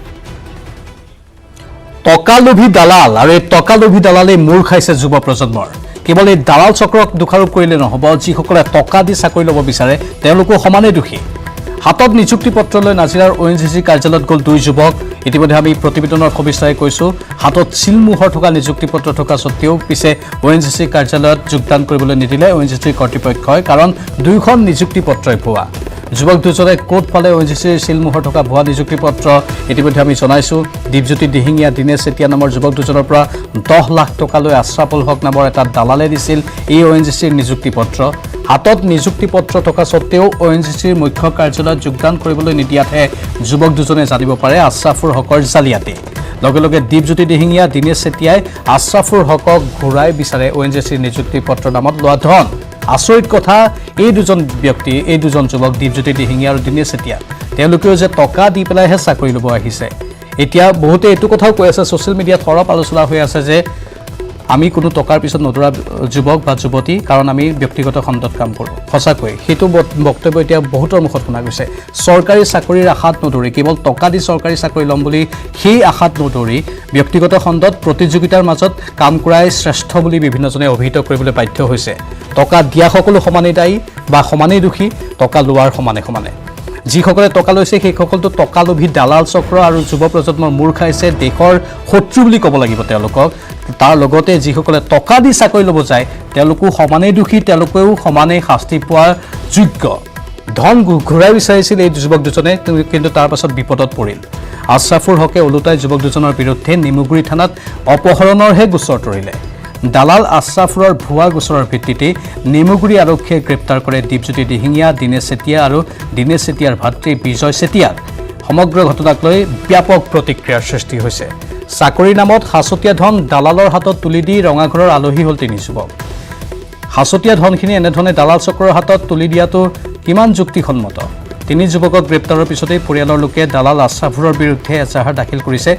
টকালোভী দালাল আৰু এই টকালোভী দালালেই মূৰ খাইছে যুৱ প্ৰজন্মৰ। কেৱল এই দালাল চক্ৰক দোষাৰোপ কৰিলে নহ'ব, যিসকলে টকা দি চাকৰি ল'ব বিচাৰে তেওঁলোকো সমানেই দোষী। হাতত নিযুক্তি পত্ৰ লৈ নাজিৰাৰ ONGC কাৰ্যালয়ত গ'ল 2 যুৱক। ইতিমধ্যে আমি প্ৰতিবেদনৰ সবিস্তাৰে কৈছোঁ, হাতত চিলমোহৰ থকা নিযুক্তি পত্ৰ থকা স্বত্তেও পিছে ONGC কাৰ্যালয়ত যোগদান কৰিবলৈ নিদিলে ONGC কৰ্তৃপক্ষই, কাৰণ 2খন নিযুক্তি পত্ৰই ভুৱা। যুৱক দুজনে ক'ত পালে ONGCৰ চিলমোহৰ থকা ভুৱা নিযুক্তি পত্ৰ ইতিমধ্যে আমি জনাইছোঁ। দীপজ্যোতি দিহিঙীয়া, দীনেশ চেতিয়া নামৰ যুৱক দুজনৰ পৰা 10 লাখ টকালৈ আশ্ৰাফুল হক নামৰ এটা দালালে দিছিল এই ONGCৰ নিযুক্তি পত্ৰ। হাতত নিযুক্তি পত্ৰ থকা স্বত্তেও ONGCৰ মুখ্য কাৰ্যালয়ত যোগদান কৰিবলৈ নিদিয়াতহে যুৱক দুজনে জানিব পাৰে আশ্ৰাফুৰ হকৰ জালিয়াতি। লগে লগে দীপজ্যোতি দিহিঙীয়া, দীনেশ চেতিয়াই আশ্ৰাফুৰ হকক ঘূৰাই বিচাৰে ONGCৰ নিযুক্তি পত্ৰৰ নামত লোৱা ধন। আচৰিত কথা, এই দুজন ব্যক্তি, এই দুজন যুৱক দীপজ্যোতি দিহিঙীয়া আৰু দীনেশ চেতিয়া, তেওঁলোকেও যে টকা দি পেলাইহে চাকৰি ল'ব আহিছে। এতিয়া বহুতে এইটো কথাও কৈ আছে, ছ'চিয়েল মিডিয়াত সৰব আলোচনা হৈ আছে যে আমি কোনো টকাৰ পিছত নদৌৰা যুৱক বা যুৱতী, কাৰণ আমি ব্যক্তিগত খণ্ডত কাম কৰোঁ। সঁচাকৈ সেইটো বক্তব্য এতিয়া বহুতৰ মুখত শুনা গৈছে। চৰকাৰী চাকৰিৰ আশাত নদৌৰি, কেৱল টকা দি চৰকাৰী চাকৰি ল'ম বুলি সেই আশাত নদৌৰি ব্যক্তিগত খণ্ডত প্ৰতিযোগিতাৰ মাজত কাম কৰাই শ্ৰেষ্ঠ বুলি বিভিন্নজনে অভিহিত কৰিবলৈ বাধ্য হৈছে। টকা দিয়া সকলো সমানেই দায়ী বা সমানেই দোষী, টকা লোৱাৰ সমানে সমানে। যিসকলে টকা লৈছে সেইসকলতো টকালোভী দালাল চক্ৰ আৰু যুৱ প্ৰজন্মৰ মূৰ খাইছে, দেশৰ শত্ৰু বুলি ক'ব লাগিব তেওঁলোকক। তাৰ লগতে যিসকলে টকা দি চাকৰি ল'ব যায় তেওঁলোকো সমানেই দোষী, তেওঁলোকেও সমানেই শাস্তি পোৱাৰ যোগ্য। ধন ঘূৰাই বিচাৰিছিল এই যুৱক দুজনে, কিন্তু তাৰ পাছত বিপদত পৰিল। আশ্ৰাফুৰ হকে ওলোটাই যুৱক দুজনৰ বিৰুদ্ধে নেমুগুৰি থানাত অপহৰণৰহে গোচৰ তৰিলে। দালাল আশ্ৰাফুৰৰ ভুৱা গোচৰৰ ভিত্তিতেই নেমুগুৰি আৰক্ষীয়ে গ্ৰেপ্তাৰ কৰে দীপজ্যোতি দিহিঙীয়া, দীনেশ চেতিয়া আৰু দীনেশ চেতিয়াৰ ভাতৃ বিজয় চেতিয়াক। সমগ্ৰ ঘটনাক লৈ ব্যাপক প্ৰতিক্ৰিয়াৰ সৃষ্টি হৈছে। চাকৰিৰ নামত সাঁচতীয়া ধন দালালৰ হাতত তুলি দি ৰঙাঘৰৰ আলহী হ'ল 3 যুৱক। সাঁচতীয়া ধনখিনি এনেধৰণে দালাল চক্ৰৰ হাতত তুলি দিয়াটো কিমান যুক্তিসন্মত? 3 যুৱকক গ্ৰেপ্তাৰৰ পিছতেই পৰিয়ালৰ লোকে দালাল আশ্ৰাফুৰৰ বিৰুদ্ধে এজাহাৰ দাখিল কৰিছে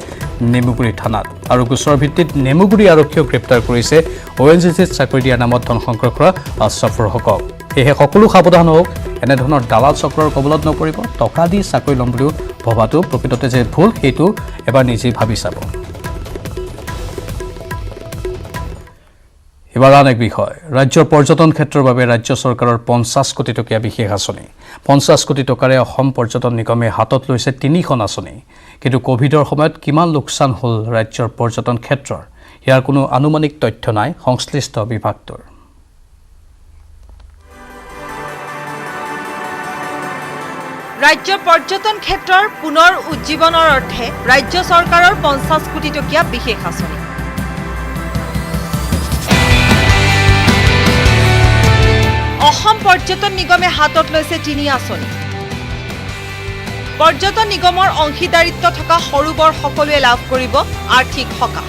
নেমুগুৰি থানাত, আৰু গোচৰৰ ভিত্তিত নেমুগুৰি আৰক্ষীয়েও গ্ৰেপ্তাৰ কৰিছে ONGCত চাকৰি দিয়াৰ নামত ধন সংগ্ৰহ কৰা আশ্ৰাফুৰ হকক। সেয়েহে সকলো সাৱধান হওক, এনেধৰণৰ দালাল চক্ৰৰ কবলত নপৰিব। টকা দি চাকৰি ল'ম বুলিও ভবাটো প্ৰকৃততে যে ভুল, সেইটো এবাৰ নিজেই ভাবি চাব। এবাৰ আন এক বিষয়, ৰাজ্যৰ পৰ্যটন ক্ষেত্ৰৰ বাবে ৰাজ্য চৰকাৰৰ 50 কোটি টকীয়া বিশেষ আঁচনি। 50 কোটি টকাৰে অসম পৰ্যটন নিগমে হাতত লৈছে 3খন আঁচনি। কিন্তু ক'ভিডৰ সময়ত কিমান লোকচান হ'ল ৰাজ্যৰ পৰ্যটন ক্ষেত্ৰৰ, ইয়াৰ কোনো আনুমানিক তথ্য নাই সংশ্লিষ্ট বিভাগটোৰ। ৰাজ্যৰ পৰ্যটন ক্ষেত্ৰৰ পুনৰ উজ্জীৱনৰ অৰ্থে ৰাজ্য চৰকাৰৰ 50 কোটি টকীয়া বিশেষ আঁচনি। অসম পৰ্যটন নিগমে হাতত লৈছে 3 আঁচনি। পৰ্যটন নিগমৰ অংশীদাৰিত্ব থকা সৰু বৰ সকলোৱে লাভ কৰিব আৰ্থিক সকাহ।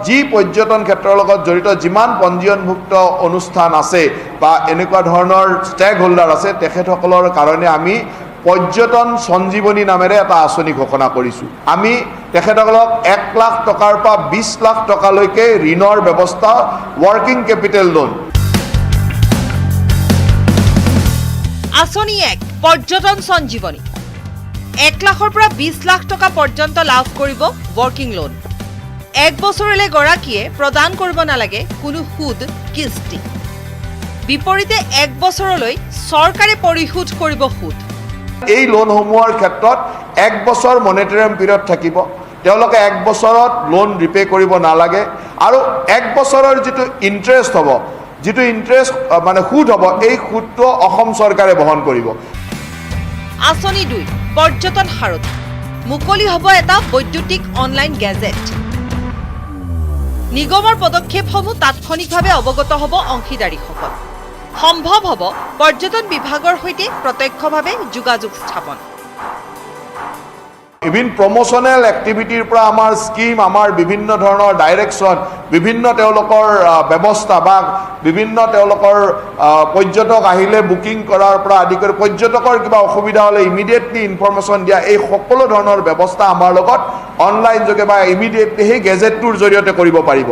যি পৰ্যটন ক্ষেত্ৰৰ লগত জড়িত যিমান পঞ্জীয়নভুক্ত অনুষ্ঠান আছে বা এনেকুৱা ধৰণৰ ষ্টেক হোল্ডাৰ আছে, তেখেতসকলৰ কাৰণে আমি পৰ্যটন সঞ্জীৱনী নামেৰে এটা আঁচনি ঘোষণা কৰিছোঁ। আমি তেখেতসকলক 1 লাখ টকাৰ পৰা 20 লাখ টকালৈকে ঋণৰ ব্যৱস্থা, ৱৰ্কিং কেপিটেল লোন। আঁচনি 1 পৰ্যটন সঞ্জীৱনী। 1 লাখৰ পৰা 20 লাখ টকা পৰ্যন্ত লাভ কৰিব ৱৰ্কিং লোন। 1 বছৰলৈ গৰাকীয়ে প্ৰদান কৰিব নালাগে কোনো সুদ কিস্তি। বিপৰীতে 1 বছৰলৈ চৰকাৰে পৰিশোধ কৰিব সুদ। এই লোনসমূহৰ ক্ষেত্ৰত 1 বছৰ মনিটৰিং পিৰিয়ড থাকিব তেওঁলোকে 1 বছৰত লোন ৰিপে কৰিব নালাগে আৰু 1 বছৰৰ যিটো ইন্টাৰেষ্ট হ'ব যিটো ইন্টাৰেষ্ট মানে সুদ হ'ব এই সুদটো অসম চৰকাৰে বহন কৰিব আঁচনি 2 পৰ্যটন সাৰথী মুকলি হ'ব এটা বৈদ্যুতিক অনলাইন গেজেট নিগমৰ পদক্ষেপসমূহ তাৎক্ষণিকভাৱে অৱগত হ'ব অংশীদাৰীসকল সম্ভৱ হ'ব পৰ্যটন বিভাগৰ সৈতে প্ৰত্যক্ষভাৱে যোগাযোগ স্থাপন ইভিন প্ৰমোশনেল এক্টিভিটিৰ পৰা আমাৰ স্কিম আমাৰ বিভিন্ন ধৰণৰ ডাইৰেকশ্যন বিভিন্ন তেওঁলোকৰ ব্যৱস্থা বা বিভিন্ন তেওঁলোকৰ পৰ্যটক আহিলে বুকিং কৰাৰ পৰা আদি কৰি পৰ্যটকৰ কিবা অসুবিধা হ'লে ইমিডিয়েটলি ইনফৰমেশ্যন দিয়া এই সকলো ধৰণৰ ব্যৱস্থা আমাৰ লগত অনলাইন যোগে বা ইমিডিয়েটলি সেই গেজেটটোৰ জৰিয়তে কৰিব পাৰিব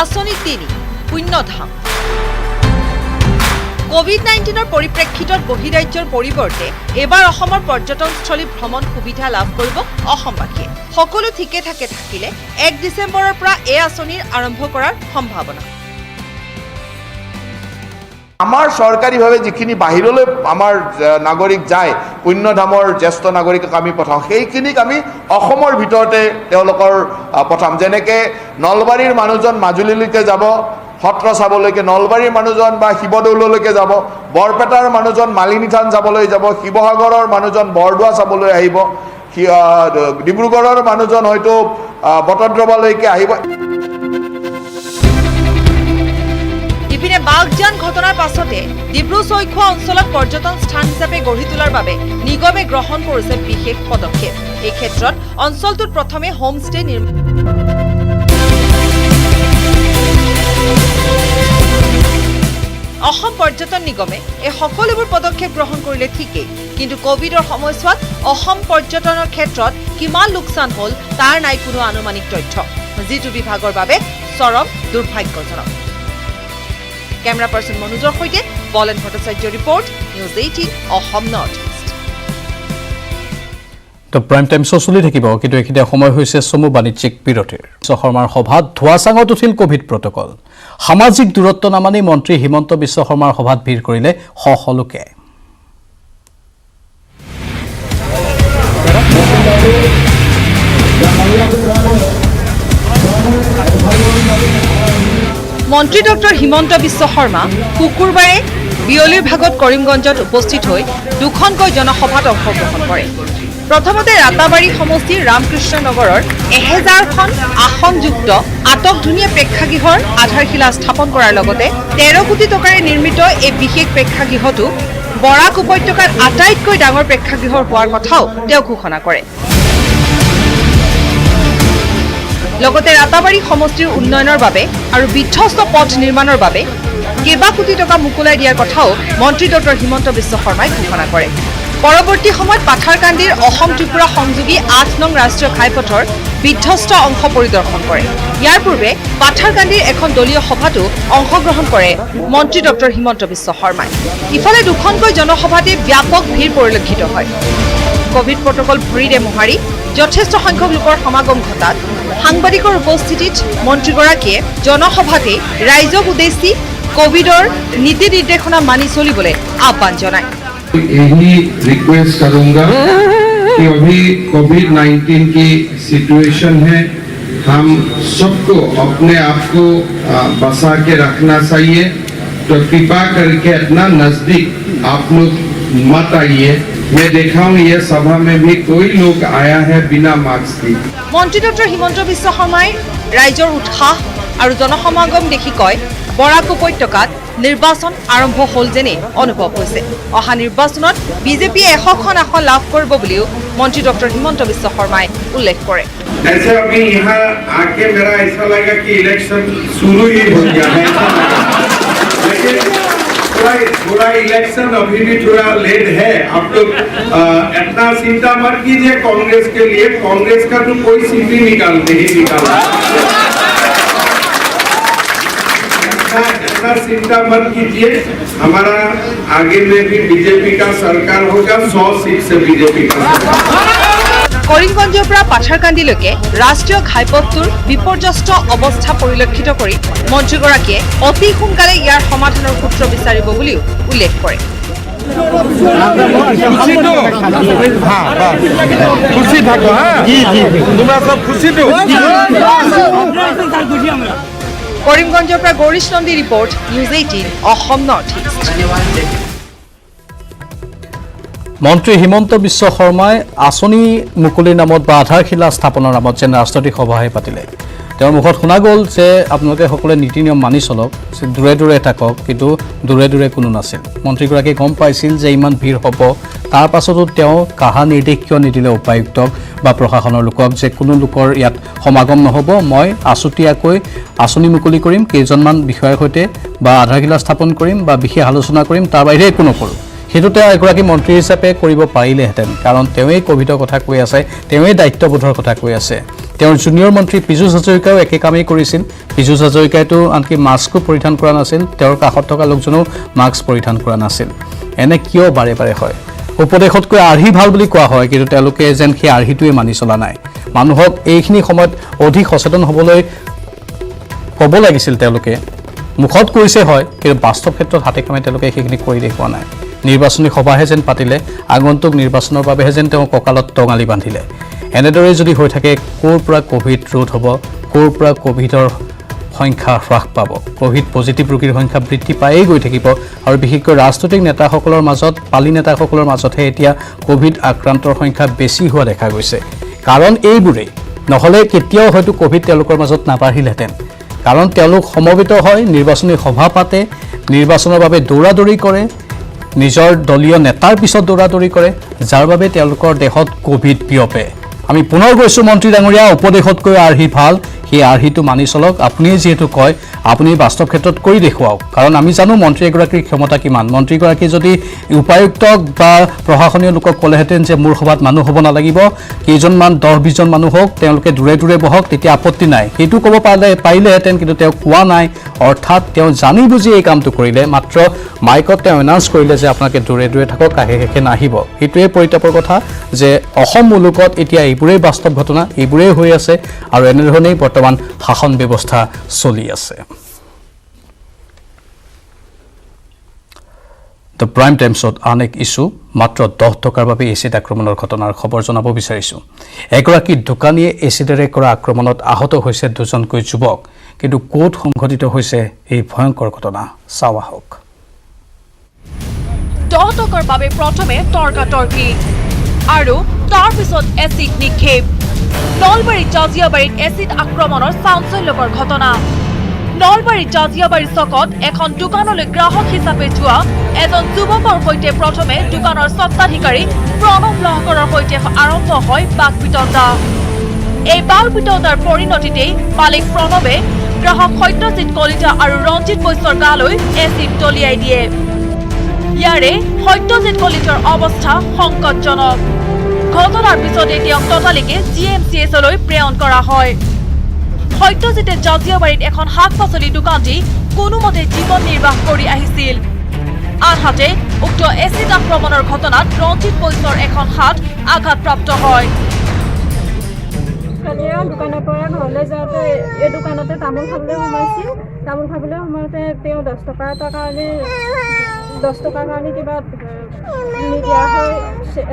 আঁচনি 3 পুণ্যধাম কোভিড-19 পৰিপ্ৰেক্ষিতত বহিৰাজ্যৰ পৰিৱৰ্তে এবাৰ অসমৰ পৰ্যটনস্থলী ভ্ৰমণ সুবিধা লাভ কৰিব অসমবাসীয়ে সকলো ঠিকে থাকে থাকিলে 1 ডিচেম্বৰৰ পৰা এই আঁচনিৰ আৰম্ভ কৰাৰ সম্ভাৱনা আমাৰ চৰকাৰীভাৱে যিখিনি বাহিৰলৈ আমাৰ নাগৰিক যায় পুণ্যধামৰ জ্যেষ্ঠ নাগৰিকক আমি পঠাওঁ সেইখিনিক আমি অসমৰ ভিতৰতে তেওঁলোকৰ পঠাম যেনেকৈ নলবাৰীৰ মানুহজন মাজুলীলৈকে যাব সত্ৰ চাবলৈকে নলবাৰীৰ মানুহজন বা শিৱদৌললৈকে যাব বৰপেটাৰ মানুহজন মালিনী থান যাবলৈ যাব শিৱসাগৰৰ মানুহজন বৰদোৱা চাবলৈ আহিব ডিব্ৰুগড়ৰ মানুহজন হয়তো বটদ্ৰৱালৈকে আহিব ইপিনে বাগজান ঘটনাৰ পাছতে ডিব্ৰু-চৈখোৱা অঞ্চলত পৰ্যটন স্থান হিচাপে গঢ়ি তোলাৰ বাবে নিগমে গ্ৰহণ কৰিছে বিশেষ পদক্ষেপ এই ক্ষেত্ৰত অঞ্চলটোত প্ৰথমে হোমষ্টে অসম পৰ্যটন নিগমে এই সকলোবোৰ পদক্ষেপ গ্ৰহণ কৰিলে ঠিকেই কিন্তু কোভিডৰ সময়ছোৱাত অসম পৰ্যটনৰ ক্ষেত্ৰত কিমান লোকচান হ'ল তাৰ নাই কোনো আনুমানিক তথ্য যিটো বিভাগৰ বাবে চৰম দুৰ্ভাগ্যজনক কেমেৰা পাৰ্চন মনোজৰ সৈতে বলেন Bhattacharya report News 18 Assam north east তো প্ৰাইম টাইম শ্ব' চলি থাকিব কিন্তু এইখিনি সময় হৈছে চমু বাণিজ্যিক বিৰতিৰ শৰ্মাৰ সভাত ধোৱাচাঙত উঠিল কোভিড প্ৰটকল সামাজিক দূৰত্ব নামানি মন্ত্ৰী হিমন্ত বিশ্ব শৰ্মাৰ সভাত ভিৰ কৰিলে শ লোকে মন্ত্ৰী ডক্টৰ হিমন্ত বিশ্ব শৰ্মা শুকুৰবাৰে বিয়লিৰ ভাগত কৰিমগঞ্জত উপস্থিত হৈ দুখনকৈ জনসভাত অংশগ্ৰহণ কৰে প্ৰথমতে ৰাতাবাৰী সমষ্টিৰ ৰামকৃষ্ণ নগৰৰ 1000খন আসনযুক্ত আটকধুনীয়া প্ৰেক্ষাগৃহৰ আধাৰশিলা স্থাপন কৰাৰ লগতে 13 কোটি টকাৰে নিৰ্মিত এই বিশেষ প্ৰেক্ষাগৃহটো বৰাক উপত্যকাৰ আটাইতকৈ ডাঙৰ প্ৰেক্ষাগৃহৰ হোৱাৰ কথাও তেওঁ ঘোষণা কৰে লগতে ৰাতাবাৰী সমষ্টিৰ উন্নয়নৰ বাবে আৰু বিধ্বস্ত পথ নিৰ্মাণৰ বাবে কেইবা কোটি টকা মুকলাই দিয়াৰ কথাও মন্ত্ৰী ডক্টৰ হিমন্ত বিশ্ব শৰ্মাই ঘোষণা কৰে পৰৱৰ্তী সময়ত পাথাৰকান্দিৰ অসম ত্ৰিপুৰা সংযোগী 8 নং ৰাষ্ট্ৰীয় ঘাইপথৰ বিধ্বস্ত অংশ পৰিদৰ্শন কৰে ইয়াৰ পূৰ্বে পাথাৰকান্দিৰ এখন দলীয় সভাতো অংশগ্ৰহণ কৰে মন্ত্ৰী ডক্টৰ হিমন্ত বিশ্ব শৰ্মাই ইফালে দুখনকৈ জনসভাতে ব্যাপক ভিৰ পৰিলক্ষিত হয় কোভিড প্ৰটকল ভৰিৰে মোহাৰি যথেষ্ট সংখ্যক লোকৰ সমাগম ঘটাত সাংবাদিকৰ উপস্থিতিত মন্ত্ৰীগৰাকীয়ে জনসভাতে ৰাইজক উদ্দেশ্যি কোভিডৰ নীতি নিৰ্দেশনা মানি চলিবলৈ আহ্বান জনায় यही रिक्वेस्ट करूंगा कि अभी कोविड-19 की सिचुएशन है हम सबको अपने आप को बचा के रखना चाहिए तो कृपा करके इतना नजदीक आप लोग मत आइए मैं देखा हूँ ये सभा में भी कोई लोग आया है बिना मास्क के মন্ত্ৰী ডক্টৰ হিমন্ত বিশ্ব শৰ্মাই ৰাইজৰ উৎসাহ আৰু জনসমাগম দেখি কয় বৰাক উপত্যকাত নিৰ্বাচন আৰম্ভ হ'ল যেনে অনুভৱ হৈছে অহা নিৰ্বাচনত বিজেপিয়ে 100খন আসন লাভ কৰিব বুলিও মন্ত্ৰী ডক্টৰ হিমন্ত বিশ্ব শৰ্মাই উল্লেখ কৰে ऐसे अभी यहाँ आके मेरा ऐसा लगा कि इलेक्शन शुरू ही हो गया है लेकिन थोड़ा इलेक्शन अभी भी थोड़ा लेट है आप लोग इतना चिंता मत कीजिए कांग्रेस के लिए कांग्रेस का तो कोई सीट ही निकालते ही निकाला इतना चिंता मत कीजिए हमारा आगे में भी बीजेपी का सरकार होगा 100 सीट से बीजेपी का কৰিমগঞ্জৰ পৰা পাথাৰকান্দিলৈকে ৰাষ্ট্ৰীয় ঘাইপথটোৰ বিপৰ্যস্ত অৱস্থা পৰিলক্ষিত কৰি মন্ত্ৰীগৰাকীয়ে অতি সোনকালে ইয়াৰ সমাধানৰ সূত্ৰ বিচাৰিব বুলিও উল্লেখ কৰে খুশি থাকো হ্যাঁ তোমৰা সব খুশি তো কৰিমগঞ্জৰ পৰা Gourish Nandi report News 18 Assam north east. মন্ত্ৰী হিমন্ত বিশ্ব শৰ্মাই আঁচনি মুকলিৰ নামত বা আধাৰশিলা স্থাপনৰ নামত যেন ৰাজনৈতিক সভাহে পাতিলে। তেওঁৰ মুখত শুনা গ'ল যে আপোনালোকে সকলোৱে নীতি নিয়ম মানি চলক, দূৰে দূৰে থাকক, কিন্তু দূৰে দূৰে কোনো নাছিল। মন্ত্ৰীগৰাকীয়ে গম পাইছিল যে ইমান ভিৰ হ'ব, তাৰ পাছতো তেওঁ কাহা নিৰ্দেশ কিয় নিদিলে উপায়ুক্তক বা প্ৰশাসনৰ লোকক যে কোনো লোকৰ ইয়াত সমাগম নহ'ব, মই আছুতীয়াকৈ আঁচনি মুকলি কৰিম, কেইজনমান বিষয়াৰ সৈতে বা আধাৰশিলা স্থাপন কৰিম বা বিশেষ আলোচনা কৰিম, তাৰ বাহিৰে একো নকৰোঁ। সেইটো তেওঁ এগৰাকী মন্ত্ৰী হিচাপে কৰিব পাৰিলেহেঁতেন, কাৰণ তেওঁৱেই ক'ভিডৰ কথা কৈ আছে, তেওঁৱেই দায়িত্ববোধৰ কথা কৈ আছে। তেওঁৰ জুনিয়ৰ মন্ত্ৰী পীযুষ হাজৰিকাও একে কামেই কৰিছিল। পীযুষ হাজৰিকাইতো আনকি মাস্কো পৰিধান কৰা নাছিল, তেওঁৰ কাষত থকা লোকজনেও মাস্ক পৰিধান কৰা নাছিল। এনে কিয় বাৰে বাৰে হয়? উপদেশতকৈ আৰ্হি ভাল বুলি কোৱা হয়, কিন্তু তেওঁলোকে যেন সেই আৰ্হিটোৱে মানি চলা নাই। মানুহক এইখিনি সময়ত অধিক সচেতন হ'বলৈ ক'ব লাগিছিল। তেওঁলোকে মুখত কৈছে হয়, কিন্তু বাস্তৱ ক্ষেত্ৰত হাতে কামে তেওঁলোকে সেইখিনি কৰি দেখুওৱা নাই। নিৰ্বাচনী সভাহে যেন পাতিলে, আগন্তুক নিৰ্বাচনৰ বাবেহে যেন তেওঁ কঁকালত টঙালি বান্ধিলে। এনেদৰে যদি হৈ থাকে, ক'ৰ পৰা ক'ভিড ৰোধ হ'ব, ক'ৰ পৰা ক'ভিডৰ সংখ্যা হ্ৰাস পাব? ক'ভিড পজিটিভ ৰোগীৰ সংখ্যা বৃদ্ধি পায়েই গৈ থাকিব, আৰু বিশেষকৈ ৰাজনৈতিক নেতাসকলৰ মাজত, পালি নেতাসকলৰ মাজতহে এতিয়া ক'ভিড আক্ৰান্তৰ সংখ্যা বেছি হোৱা দেখা গৈছে। কাৰণ এইবোৰেই, নহ'লে কেতিয়াও হয়তো ক'ভিড তেওঁলোকৰ মাজত নাবাঢ়িলহেঁতেন। কাৰণ তেওঁলোক সমবেত হয়, নিৰ্বাচনী সভা পাতে, নিৰ্বাচনৰ বাবে দৌৰা-দৌৰি কৰে, নিজৰ দলীয় নেতাৰ পিছত দৌৰা-দৌৰি কৰে, যাৰ বাবে তেওঁলোকৰ দেহত ক'ভিড বিয়পে। আমি পুনৰ গৈছোঁ মন্ত্ৰী ডাঙৰীয়া, উপদেশতকৈ আৰ্হি ভাল, সেই আৰ্হিটো মানি চলক। আপুনিয়ে যিহেতু কয়, আপুনি বাস্তৱ ক্ষেত্ৰত কৰি দেখুৱাওক, কাৰণ আমি জানো মন্ত্ৰী এগৰাকীৰ ক্ষমতা কিমান। মন্ত্ৰীগৰাকী যদি উপায়ুক্তক বা প্ৰশাসনীয় লোকক ক'লেহেঁতেন যে মোৰ সভাত মানুহ হ'ব নালাগিব, কেইজনমান 10-20জন মানুহ হওক, তেওঁলোকে দূৰে দূৰে বহক, তেতিয়া আপত্তি নাই, সেইটো ক'ব পাৰিলেহেঁতেন, কিন্তু তেওঁ কোৱা নাই। অৰ্থাৎ তেওঁ জানি বুজি এই কামটো কৰিলে। মাত্ৰ মাইকত তেওঁ এনাউন্স কৰিলে যে আপোনালোকে দূৰে দূৰে থাকক, কাষে কাষে নাহিব। সেইটোৱে পৰিতাপৰ কথা যে অসম মুলুকত এতিয়া এইবোৰেই বাস্তৱ ঘটনা, এইবোৰেই হৈ আছে, আৰু এনেধৰণেই বৰ্তমান শাসন ব্যৱস্থা চলি আছে। দ্য প্ৰাইম টাইমছত আন এক ইছ্যু, মাত্ৰ 10 টকাৰ বাবে এচিড আক্ৰমণৰ ঘটনাৰ খবৰ জনাব বিচাৰিছোঁ। এগৰাকী দোকানীয়ে এচিডেৰে কৰা আক্ৰমণত আহত হৈছে 2জনকৈ যুৱক। কিন্তু ক'ত সংঘটিত হৈছে এই ভয়ংকৰ ঘটনা, চাওঁ আহক। 10 টকাৰ বাবে প্ৰথমে তৰ্কাতৰ্কি আৰু তাৰ পিছত এচিড নিক্ষেপ। নলবাৰীৰ জাজিয়াবাৰীত এচিড আক্ৰমণৰ চাঞ্চল্যকৰ ঘটনা। নলবাৰীৰ জাজিয়াবাৰী চকত এখন দোকানলৈ গ্ৰাহক হিচাপে যোৱা এজন যুৱকৰ সৈতে প্ৰথমে দোকানৰ স্বত্বাধিকাৰী প্ৰণৱ লহকৰৰ সৈতে আৰম্ভ হয় বাকবিতণ্ডা। এই বাকবিতণ্ডাৰ পৰিণতিতেই মালিক প্ৰণৱে গ্ৰাহক সত্যজিৎ কলিতা আৰু ৰঞ্জিত বৈশ্যৰ গালৈ এচিড দলিয়াই দিয়ে। ইয়াৰে সত্যজিৎ কলিতাৰ অৱস্থা সংকটজনক। ঘটনাৰ পিছতে তেওঁক ততালিকে GMCHলৈ প্ৰেৰণ কৰা হয়। সত্যজিতে জাজিয়াবাৰীত এখন শাক পাচলি দোকান দি কোনোমতে জীৱন নিৰ্বাহ কৰি আহিছিল। আনহাতে উক্ত এচিড আক্ৰমণৰ ঘটনাত ৰঞ্জিত বৈশ্যৰ এখন হাত আঘাতপ্ৰাপ্ত হয়। দোকানৰ পৰা ঘৰলৈ যাওঁতে এই দোকানতে তামোল খাবলৈ সোমাইছিল। তামোল খাবলৈ সোমাওঁতে তেওঁ 10 টকাৰ কাৰণে কিবা নিদিয়া হৈ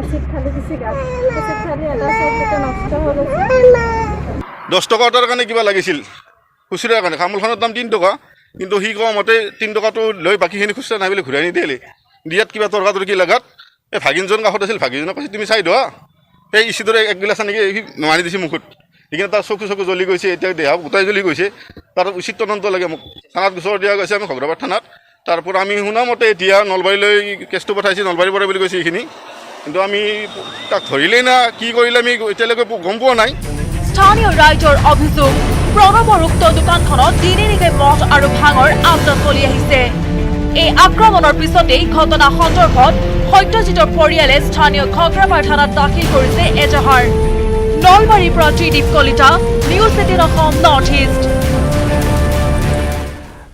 এচিড ঢালি দিছে গাত। এচিড ঢালি এটা চাইড গোটেই নষ্ট হৈ গৈছে। 10 টকা এটাৰ কাৰণে কিবা লাগিছিল খুচুৰাৰ কাৰণে। তামোলখনৰ দাম 3 টকা, কিন্তু সি কোৱা মতে 3 টকাটো লৈ বাকীখিনি খুচুৰা নাই বুলি ঘূৰাই নিদিলে। দিয়াত কিবা তৰ্কাতৰ্কি লাগাত এই ভাগিনজন কাষত আছিল, ভাগিনজনক কৈছে তুমি চাই দোৱা, এই ইচিদৰে 1 গিলাচ আনি মাৰি দিছে মুখত। সেইখিনি তাৰ চকু জ্বলি গৈছে, এতিয়া দেহা গোটাই জ্বলি গৈছে। তাৰ উচিত তদন্ত লাগে। মোক থানাত গোচৰ দিয়া গৈছে, আমি ঘগ্ৰাবাদ থানাত। তাৰপৰা আমি শুনা মতে এতিয়া নলবাৰীলৈ কেছটো পঠাইছে, নলবাৰীৰ পৰা বুলি কৈছে এইখিনি, কিন্তু আমি তাক ধৰিলেই না কি কৰিলে আমি এতিয়ালৈকে গম পোৱা নাই। স্থানীয় ৰাইজৰ অভিযোগ, প্ৰণৱৰ উক্ত দোকানখনত দিনে নিশে মদ আৰু ভাঙৰ আড্ডা চলি আহিছে। এই আক্ৰমণৰ পিছতেই ঘটনা সন্দৰ্ভত সত্যজিতৰ পৰিয়ালে স্থানীয় ঘগ্ৰাবাদ থানাত দাখিল কৰিছে এজাহাৰ। নলবাৰীৰ পৰা Tridip Kalita, news 18 Assam north east.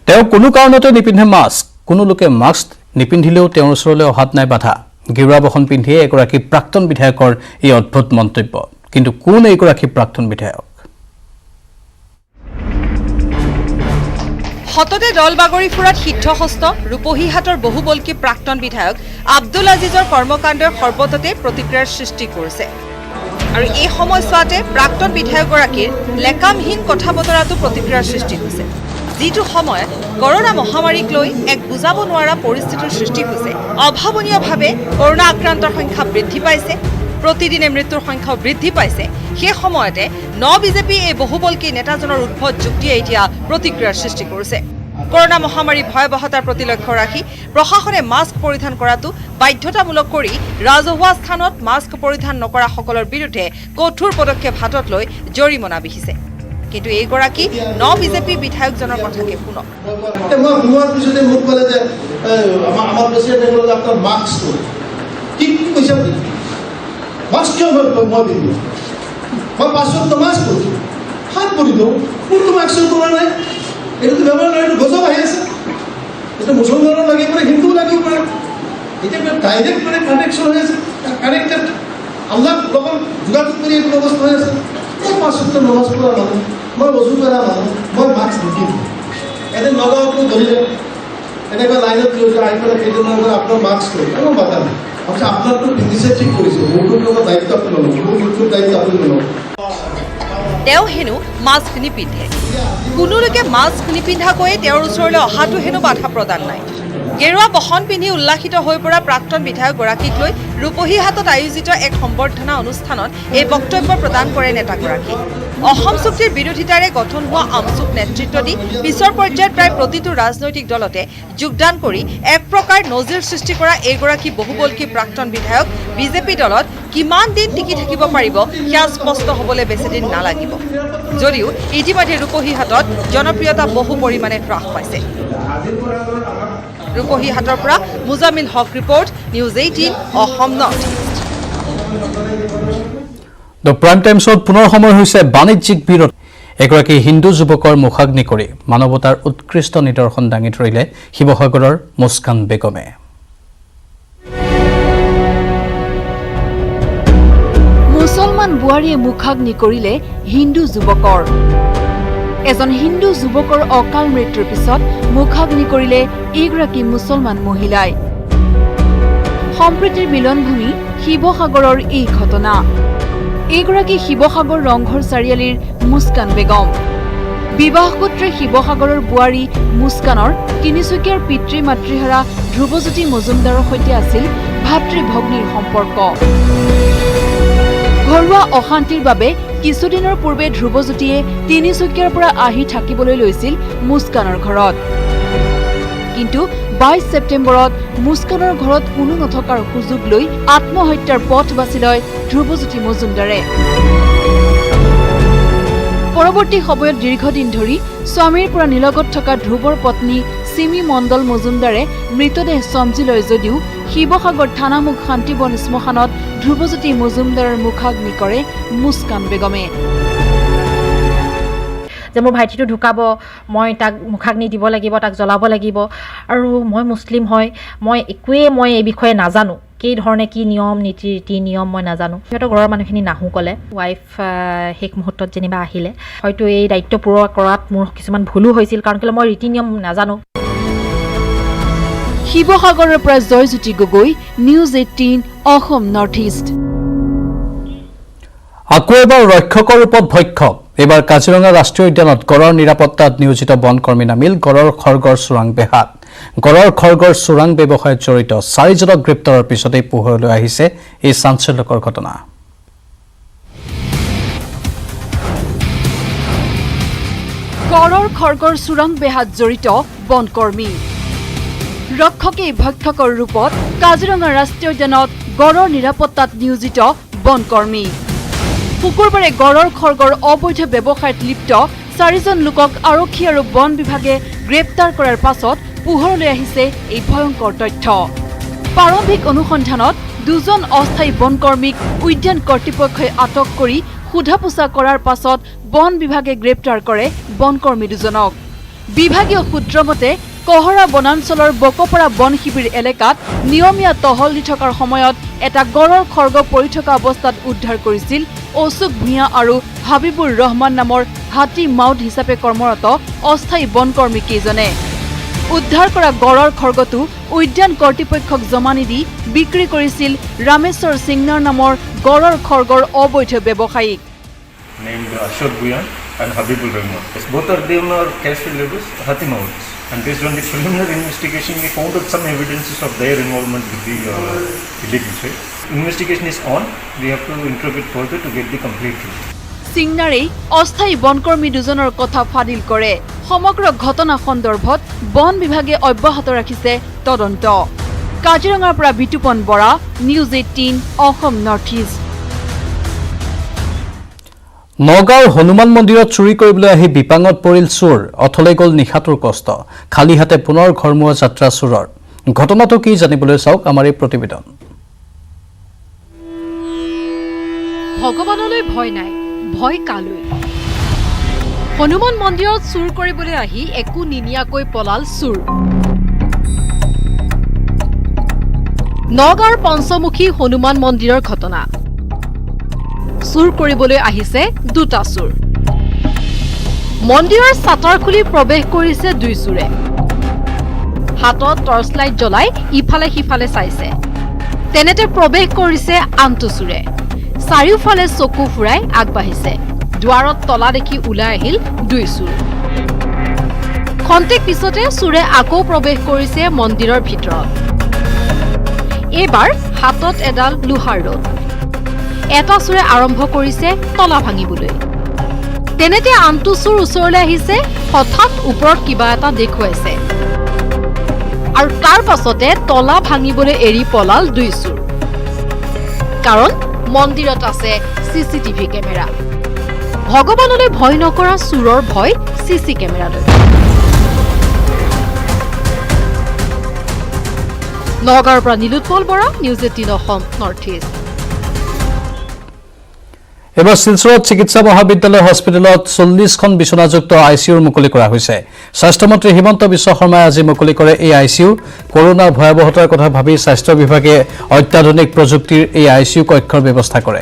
তেওঁ কোনো কাৰণতে নিপিন্ধে মাস্ক। কোনো লোকে মাস্ক নিপিন্ধিলেও তেওঁৰ ওচৰলৈ অহাত নাই বাধা। গেৰুৱা বসন পিন্ধিয়ে এগৰাকী প্ৰাক্তন বিধায়কৰ এই অদ্ভুত মন্তব্য। কিন্তু কোন এইগৰাকী প্ৰাক্তন বিধায়ক? হততে দল বাগৰি ফুৰাত সিদ্ধহস্ত ৰূপহীহাটৰ বহুবল্কী প্ৰাক্তন বিধায়ক আব্দুল আজিজৰ কৰ্মকাণ্ডৰ সৰ্বততে প্ৰতিক্ৰিয়াৰ সৃষ্টি কৰিছে আৰু এই সময়ছোৱাতে প্ৰাক্তন বিধায়কগৰাকীৰ লেকামহীন কথা বতৰাটো প্ৰতিক্ৰিয়াৰ সৃষ্টি হৈছে যিটো সময়ত কৰোনা মহামাৰীক লৈ এক বুজাব নোৱাৰা পৰিস্থিতিৰ সৃষ্টি হৈছে অভাৱনীয়ভাৱে কৰোনা আক্ৰান্তৰ সংখ্যা বৃদ্ধি পাইছে প্ৰতিদিনে মৃত্যুৰ সংখ্যাও বৃদ্ধি পাইছে সেই সময়তে বিজেপি এই বহুবল্কী নেতাজনৰ উদ্ভট যুক্তিয়ে এতিয়া প্ৰতিক্ৰিয়াৰ সৃষ্টি কৰিছে কৰোনা মহামাৰী ভয়াৱহতাৰ প্ৰতি লক্ষ্য ৰাখি প্ৰশাসনে মাস্ক পৰিধান কৰাটো বাধ্যতামূলক কৰি ৰাজহুৱা স্থানত মাস্ক পৰিধান নকৰা সকলৰ বিৰুদ্ধে কঠোৰ পদক্ষেপ হাতত লৈ জৰিমনা বিহিছে কিন্তু এইগৰাকী বিজেপি বিধায়কজনৰ কথাকে শুনক মই শুনোৱাৰ পিছতে মোক ক'লে যে আমাৰ প্ৰেচিডেণ্টে ক'লে আপোনাৰ মাস্ক কি কৈছে মাস্ক কিয় মই পিন্ধিলোঁ মই পাছত মাস্ক কৰিছোঁ হাত পৰিলোঁ কোনটো মাস্ক কৰা নাই এইটো ব্যৱহাৰ নহয় এইটো গজব আহি আছে এইটো মুছলমানৰ লাগিব পাৰে হিন্দুও লাগিব পাৰে এতিয়া ডাইৰেক্ট মানে কানেকশ্যন হৈ আছে কানেক্টেড আল্লাহ লগত যোগাযোগ কৰি এইটো ব্যৱস্থা হৈ আছে মই পাছত নমাজ পঢ়া মানুহ মই বজু কৰা মানুহ মই মাস্ক নিপিন্ধো এনে নগাঁৱতো ধৰিলে এনেকুৱা লাইনত আহি পেলাই কেইজনমান আপোনাৰ মাস্ক কৰি মই বাধা নাই আপোনাৰতো পিন্ধিছে ঠিক কৰিছে মোৰতো দায়িত্ব আপুনি নল'ব মোৰ মৃত্যুৰ দায়িত্ব আপুনি নল'ব তেওঁ হেনো মাস্ক নিপিন্ধে কোনোলোকে মাস্ক নিপিন্ধাকৈয়ে তেওঁৰ ওচৰলৈ অহাটো হেনো বাধা প্ৰদান নাই গেৰুৱা বহন পিন্ধি উল্লাসিত হৈ পৰা প্ৰাক্তন বিধায়কগৰাকীক লৈ ৰূপহীহাটত আয়োজিত এক সম্বৰ্ধনা অনুষ্ঠানত এই বক্তব্য প্ৰদান কৰে নেতাগৰাকী অসম চুক্তিৰ বিৰোধিতাৰে গঠন হোৱা আমচুক নেতৃত্ব দি পিছৰ পৰ্যায়ত প্ৰায় প্ৰতিটো ৰাজনৈতিক দলতে যোগদান কৰি এক প্ৰকাৰ নজিৰ সৃষ্টি কৰা এইগৰাকী বহুবল্কী প্ৰাক্তন বিধায়ক বিজেপি দলত কিমান দিন টিকি থাকিব পাৰিব সেয়া স্পষ্ট হ'বলৈ বেছিদিন নালাগিব যদিও ইতিমধ্যে ৰূপহীহাটত জনপ্ৰিয়তা বহু পৰিমাণে হ্ৰাস পাইছে ৰূপহীহাটৰ পৰা Muzamil Haque report News 18 Assam north the prime টাইমছত পুনৰ সময় হৈছে বাণিজ্যিক বিৰত এগৰাকী হিন্দু যুৱকৰ মুখাগ্নি কৰি মানৱতাৰ উৎকৃষ্ট নিদৰ্শন দাঙি ধৰিলে শিৱসাগৰৰ মুস্কান বেগমে মুছলমান বোৱাৰীয়ে মুখাগ্নি কৰিলে হিন্দু যুৱকৰ এজন হিন্দু যুৱকৰ অকাল মৃত্যুৰ পিছত মুখাগ্নি কৰিলে এইগৰাকী মুছলমান মহিলাই সম্প্ৰীতিৰ মিলনভূমি শিৱসাগৰৰ এই ঘটনা এইগৰাকী শিৱসাগৰ ৰংঘৰ চাৰিআলিৰ মুস্কান বেগম বিবাহসূত্ৰে শিৱসাগৰৰ বোৱাৰী মুস্কানৰ তিনিচুকীয়াৰ পিতৃ মাতৃহাৰা ধ্ৰুৱজ্যোতি মজুমদাৰৰ সৈতে আছিল ভাতৃ ভগ্নীৰ সম্পৰ্ক ঘৰুৱা অশান্তিৰ বাবে কিছুদিনৰ পূৰ্বে ধ্ৰুৱজ্যোতিয়ে তিনিচুকীয়াৰ পৰা আহি থাকিবলৈ লৈছিল মুস্কানৰ ঘৰত কিন্তু 22 ছেপ্টেম্বৰত মুস্কানৰ ঘৰত কোনো নথকাৰ সুযোগ লৈ আত্মহত্যাৰ পথ বাছি লয় ধ্ৰুৱজ্যোতি মজুমদাৰে পৰৱৰ্তী সময়ত দীৰ্ঘদিন ধৰি স্বামীৰ পৰা নিলগত থকা ধ্ৰুৱৰ পত্নী চিমি মণ্ডল মজুমদাৰে মৃতদেহ চমজি লয় যদিও শিৱসাগৰ থানামুখ শান্তিবন শ্মশানত ধ্ৰুৱজ্যোতি মজুমদাৰৰ মুখাগ্নি কৰে মুস্কান বেগমে যে মোৰ ভাইটিটো ঢুকাব মই তাক মুখাগ্নি দিব লাগিব তাক জ্বলাব লাগিব আৰু মই মুছলিম হয় মই এই বিষয়ে নাজানো কি ধৰণে কি নিয়ম নীতি ৰীতি নিয়ম মই নাজানো সিহঁতৰ ঘৰৰ মানুহখিনি নাহো ক'লে ৱাইফ শেষ মুহূৰ্তত যেনিবা আহিলে হয়তো এই দায়িত্ব পূৰণ কৰাত মোৰ কিছুমান ভুলো হৈছিল কাৰণ কেলৈ মই ৰীতি নিয়ম নাজানো শিৱসাগৰৰ পৰা Joyjyoti Gogoi news 18 Assam north east আকৌ এবাৰ ৰক্ষকৰ ৰূপত ভক্ষক এবাৰ কাজিৰঙা ৰাষ্ট্ৰীয় উদ্যানত গড়ৰ নিৰাপত্তাত নিয়োজিত বনকৰ্মী নামিল গড়ৰ খৰ্গৰ চোৰাং বেহাত গড়ৰ খৰ্গৰ চোৰাং ব্যৱসায়ত জড়িত 4জনক গ্ৰেপ্তাৰৰ পিছতেই পোহৰলৈ আহিছে এই চাঞ্চল্যকৰ ঘটনা গড়ৰ খৰ্গৰ চোৰাং বেহাত জড়িত বনকৰ্মী ৰক্ষকে ভক্ষকৰ ৰূপত কাজিৰঙা ৰাষ্ট্ৰীয় উদ্যানত গড়ৰ নিৰাপত্তাত নিয়োজিত বনকৰ্মী শুকুৰবাৰে গড়ৰ খৰ্গৰ অবৈধ ব্যৱসায়ত লিপ্ত 4জন লোকক আৰক্ষী আৰু বন বিভাগে গ্ৰেপ্তাৰ কৰাৰ পাছত পোহৰলৈ আহিছে এই ভয়ংকৰ তথ্য প্ৰাৰম্ভিক অনুসন্ধানত 2জন অস্থায়ী বনকৰ্মীক উদ্যান কৰ্তৃপক্ষই আটক কৰি সোধা-পোছা কৰাৰ পাছত বন বিভাগে গ্ৰেপ্তাৰ কৰে বনকৰ্মী 2জনক বিভাগীয় সূত্ৰমতে কহৰা বনাঞ্চলৰ বকপৰা বন শিবিৰ এলেকাত নিয়মীয়া টহল দি থকাৰ সময়ত এটা গড়ৰ খৰ্গ পৰি থকা অৱস্থাত উদ্ধাৰ কৰিছিল অশোক ভূঞা আৰু হাবিবুৰ ৰহমান নামৰ হাতী মাউত হিচাপে কৰ্মৰত অস্থায়ী বনকৰ্মী কেইজনে উদ্ধাৰ কৰা গড়ৰ খৰ্গটো উদ্যান কৰ্তৃপক্ষক জমা নিদি বিক্ৰী কৰিছিল ৰামেশ্বৰ সিংনাৰ নামৰ গড়ৰ খৰ্গৰ অবৈধ ব্যৱসায়ীক named Ashok Buyan and Habibul Rahman. Both of them are cash labels, Hatimauts. And based on the preliminary investigation, we found out some evidences of their involvement with the illegal trade. Investigation is on. We have to interrogate further to get the complete truth. সিংনাৰেই অস্থায়ী বনকৰ্মী দুজনৰ কথা ফাদিল কৰে সমগ্ৰ ঘটনা সন্দৰ্ভত বন বিভাগে অব্যাহত ৰাখিছে তদন্ত কাজিৰঙাৰ পৰা Bitupan Bora news 18 Assam north east নগাঁৱৰ হনুমান মন্দিৰত চুৰি কৰিবলৈ আহি বিপাঙত পৰিল চোৰ অথলে গ'ল নিশাটোৰ কষ্ট খালী হাতে পুনৰ ঘৰমুৱা যাত্ৰা চোৰৰ ঘটনাটো কি জানিবলৈ চাওক আমাৰ এই প্ৰতিবেদন ভগৱানলৈ ভয় নাই ভয় কালৈ হনুমান মন্দিৰত চুৰ কৰিবলৈ আহি একো নিনিয়াকৈ পলাল চুৰ নগাঁৱৰ পঞ্চমুখী হনুমান মন্দিৰৰ ঘটনা চুৰ কৰিবলৈ আহিছে দুটা চুৰ মন্দিৰৰ ছাটাৰ খুলি প্ৰৱেশ কৰিছে দুই চুৰে হাতত টৰ্চ লাইট জ্বলাই ইফালে সিফালে চাইছে তেনেতে প্ৰৱেশ কৰিছে আনটো চুৰে চাৰিওফালে চকু ফুৰাই আগবাঢ়িছে দুৱাৰত তলা দেখি ওলাই আহিল দুই চুৰ খন্তেক পিছতে চুৰে আকৌ প্ৰৱেশ কৰিছে মন্দিৰৰ ভিতৰত এইবাৰ হাতত এডাল লোহাৰ ৰড এটা চুৰে আৰম্ভ কৰিছে তলা ভাঙিবলৈ তেনেতে আনটো চুৰ ওচৰলৈ আহিছে হঠাৎ ওপৰত কিবা এটা দেখুৱাইছে আৰু তাৰ পাছতে তলা ভাঙিবলৈ এৰি পলাল দুই চুৰ কাৰণ মন্দিৰত আছে চিচিটিভি কেমেৰা ভগৱানলৈ ভয় নকৰা চুৰৰ ভয় চিচি কেমেৰালৈ নগাঁৱৰ পৰা Nilotpal Bora news 18 Assam north east এবাৰ শিলচৰত চিকিৎসা মহাবিদ্যালয় হস্পিটেলত 40খন বিছনাযুক্ত আইচিউৰ মুকলি কৰা হৈছে স্বাস্থ্যমন্ত্ৰী হিমন্ত বিশ্ব শৰ্মাই আজি মুকলি কৰে এই আইচিউ কৰোনাৰ ভয়াৱহতাৰ কথা ভাবি স্বাস্থ্য বিভাগে অত্যাধুনিক প্ৰযুক্তিৰ এই আইচিউ কক্ষৰ ব্যৱস্থা কৰে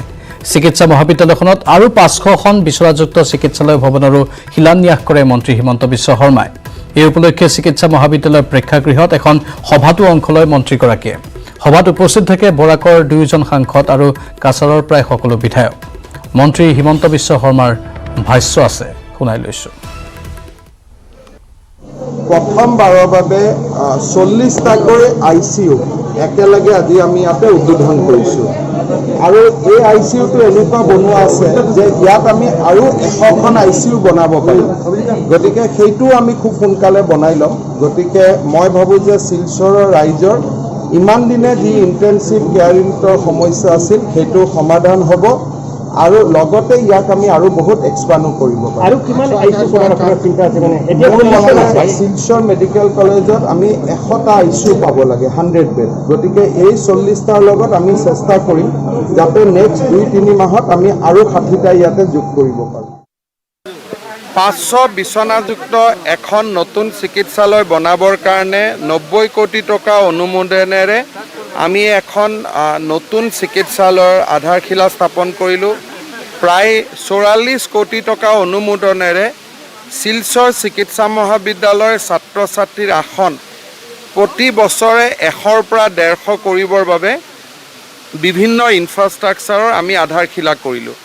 চিকিৎসা মহাবিদ্যালয়খনত আৰু 500খন বিছনাযুক্ত চিকিৎসালয় ভৱনৰো শিলান্যাস কৰে মন্ত্ৰী হিমন্ত বিশ্ব শৰ্মাই এই উপলক্ষে চিকিৎসা মহাবিদ্যালয়ৰ প্ৰেক্ষাগৃহত এখন সভাতো অংশ লয় মন্ত্ৰীগৰাকীয়ে সভাত উপস্থিত থাকে বৰাকৰ দুয়োজন সাংসদ আৰু কাছাৰৰ প্ৰায় সকলো বিধায়ক মন্ত্ৰী হিমন্ত বিশ্ব শৰ্মাৰ ভাষ্য আছে শুনাই লৈছো প্ৰথমবাৰৰ বাবে 40টাকৈ আইচিইউ একেলগে আজি আমি ইয়াতে উদ্বোধন কৰিছোঁ আৰু এই আইচিইউটো এনেকুৱা বনোৱা আছে যে ইয়াত আমি আৰু 100খন আইচিইউ বনাব পাৰিম গতিকে সেইটো আমি খুব সোনকালে বনাই ল'ম গতিকে মই ভাবোঁ যে শিলচৰৰ ৰাইজৰ ইমান দিনে যি ইণ্টেনচিভ কেয়াৰ ইউনিটৰ সমস্যা আছিল সেইটো সমাধান হ'ব আৰু লগতে ইয়াক আমি আৰু বহুত এক্সপাণ্ডো কৰিব পাৰিম আৰু কিমান আইচিইউ কৰাৰ চিন্তা আছে মানে এতিয়া শিলচৰ মেডিকেল কলেজত আমি 100টা আইচিইউ পাব লাগে 100 বেড গতিকে এই 40টাৰ লগত আমি চেষ্টা কৰিম যাতে নেক্সট 2-3 মাহত আমি আৰু 60টা ইয়াতে যোগ কৰিব পাৰোঁ 500 বিছনাযুক্ত এখন নতুন চিকিৎসালয় বনাবৰ কাৰণে 90 কোটি টকা অনুমোদনেৰে আমি এখন নতুন চিকিৎসালয়ৰ আধাৰশিলা স্থাপন কৰিলোঁ প্ৰায় 44 কোটি টকা অনুমোদনেৰে শিলচৰ চিকিৎসা মহাবিদ্যালয়ৰ ছাত্ৰ ছাত্ৰীৰ আসন প্ৰতি বছৰে 100ৰ পৰা 150 কৰিবৰ বাবে বিভিন্ন ইনফ্ৰাষ্ট্ৰাকচাৰৰ আমি আধাৰশিলা কৰিলোঁ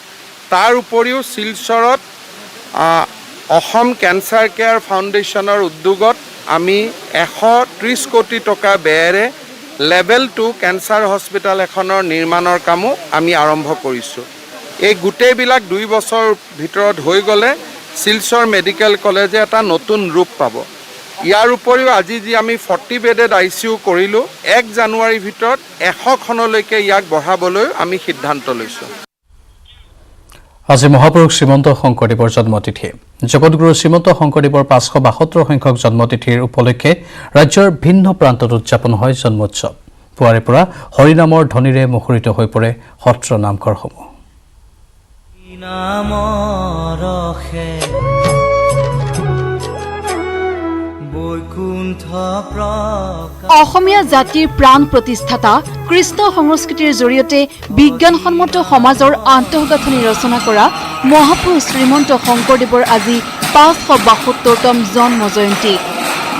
তাৰ উপৰিও শিলচৰত অসম কেঞ্চাৰ কেয়াৰ ফাউণ্ডেশ্যনৰ উদ্যোগত আমি 130 কোটি টকা ব্যয়েৰে লেভেল 2 কেঞ্চাৰ হস্পিটেল এখনৰ নিৰ্মাণৰ কামো আমি আৰম্ভ কৰিছোঁ এই গোটেইবিলাক 2 বছৰ ভিতৰত হৈ গ'লে শিলচৰ মেডিকেল কলেজে এটা নতুন ৰূপ পাব ইয়াৰ উপৰিও আজি যি আমি 40 বেডেড আইচিইউ কৰিলোঁ 1 জানুৱাৰীৰ ভিতৰত 100খনলৈকে ইয়াক বঢ়াবলৈ আমি সিদ্ধান্ত লৈছোঁ আজি মহাপুৰুষ শ্ৰীমন্ত শংকৰদেৱৰ জন্মতিথি জগতগুৰু শ্ৰীমন্ত শংকৰদেৱৰ 572 সংখ্যক জন্মতিথিৰ উপলক্ষে ৰাজ্যৰ ভিন্ন প্ৰান্তত উদযাপন হয় জন্মোৎসৱ পুৱাৰে পৰা হৰিনামৰ ধ্বনিৰে মুখৰিত হৈ পৰে সত্ৰ নামঘৰসমূহ অসমীয়া জাতিৰ প্ৰাণ প্ৰতিষ্ঠাতা কৃষ্ণ সংস্কৃতিৰ জৰিয়তে বিজ্ঞানসন্মত সমাজৰ আন্তঃগাঁথনি ৰচনা কৰা মহাপুৰুষ শ্ৰীমন্ত শংকৰদেৱৰ আজি 572তম জন্ম জয়ন্তী।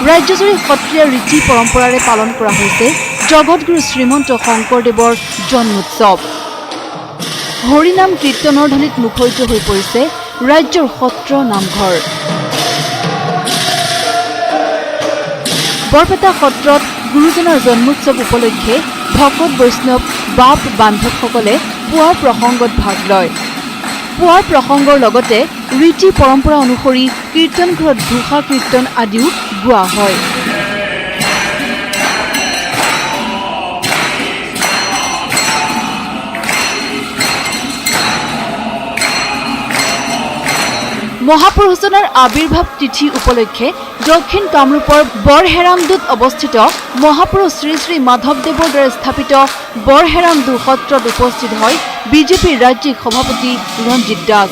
ৰাজ্যজুৰি সত্ৰীয়া ৰীতি পৰম্পৰাৰে পালন কৰা হৈছে জগতগুৰু শ্ৰীমন্ত শংকৰদেৱৰ জন্মোৎসৱ। হৰিনাম কীৰ্তনৰ ধ্বনিত মুখৰিত হৈ পৰিছে ৰাজ্যৰ সত্ৰ নামঘৰ। বৰপেটা সত্ৰত গুৰুজনাৰ জন্মোৎসৱ উপলক্ষে ভকত বৈষ্ণৱ বাপ বান্ধৱসকলে পুৱাৰ প্ৰসংগত ভাগ লয়। পুৱাৰ প্ৰসংগৰ লগতে ৰীতি পৰম্পৰা অনুসৰি কীৰ্তনঘৰত ঘোষা কীৰ্তন আদিও গোৱা হয়। মহাপুৰুষজনৰ আবিৰ্ভাৱ তিথি উপলক্ষে দক্ষিণ কামৰূপৰ বৰহেৰামদুত অৱস্থিত মহাপুৰুষ শ্ৰী শ্ৰী মাধৱদেৱৰ দ্বাৰা স্থাপিত বৰহেৰামদু সত্ৰত উপস্থিত হয় বিজেপিৰ ৰাজ্যিক সভাপতি ৰঞ্জিত দাস।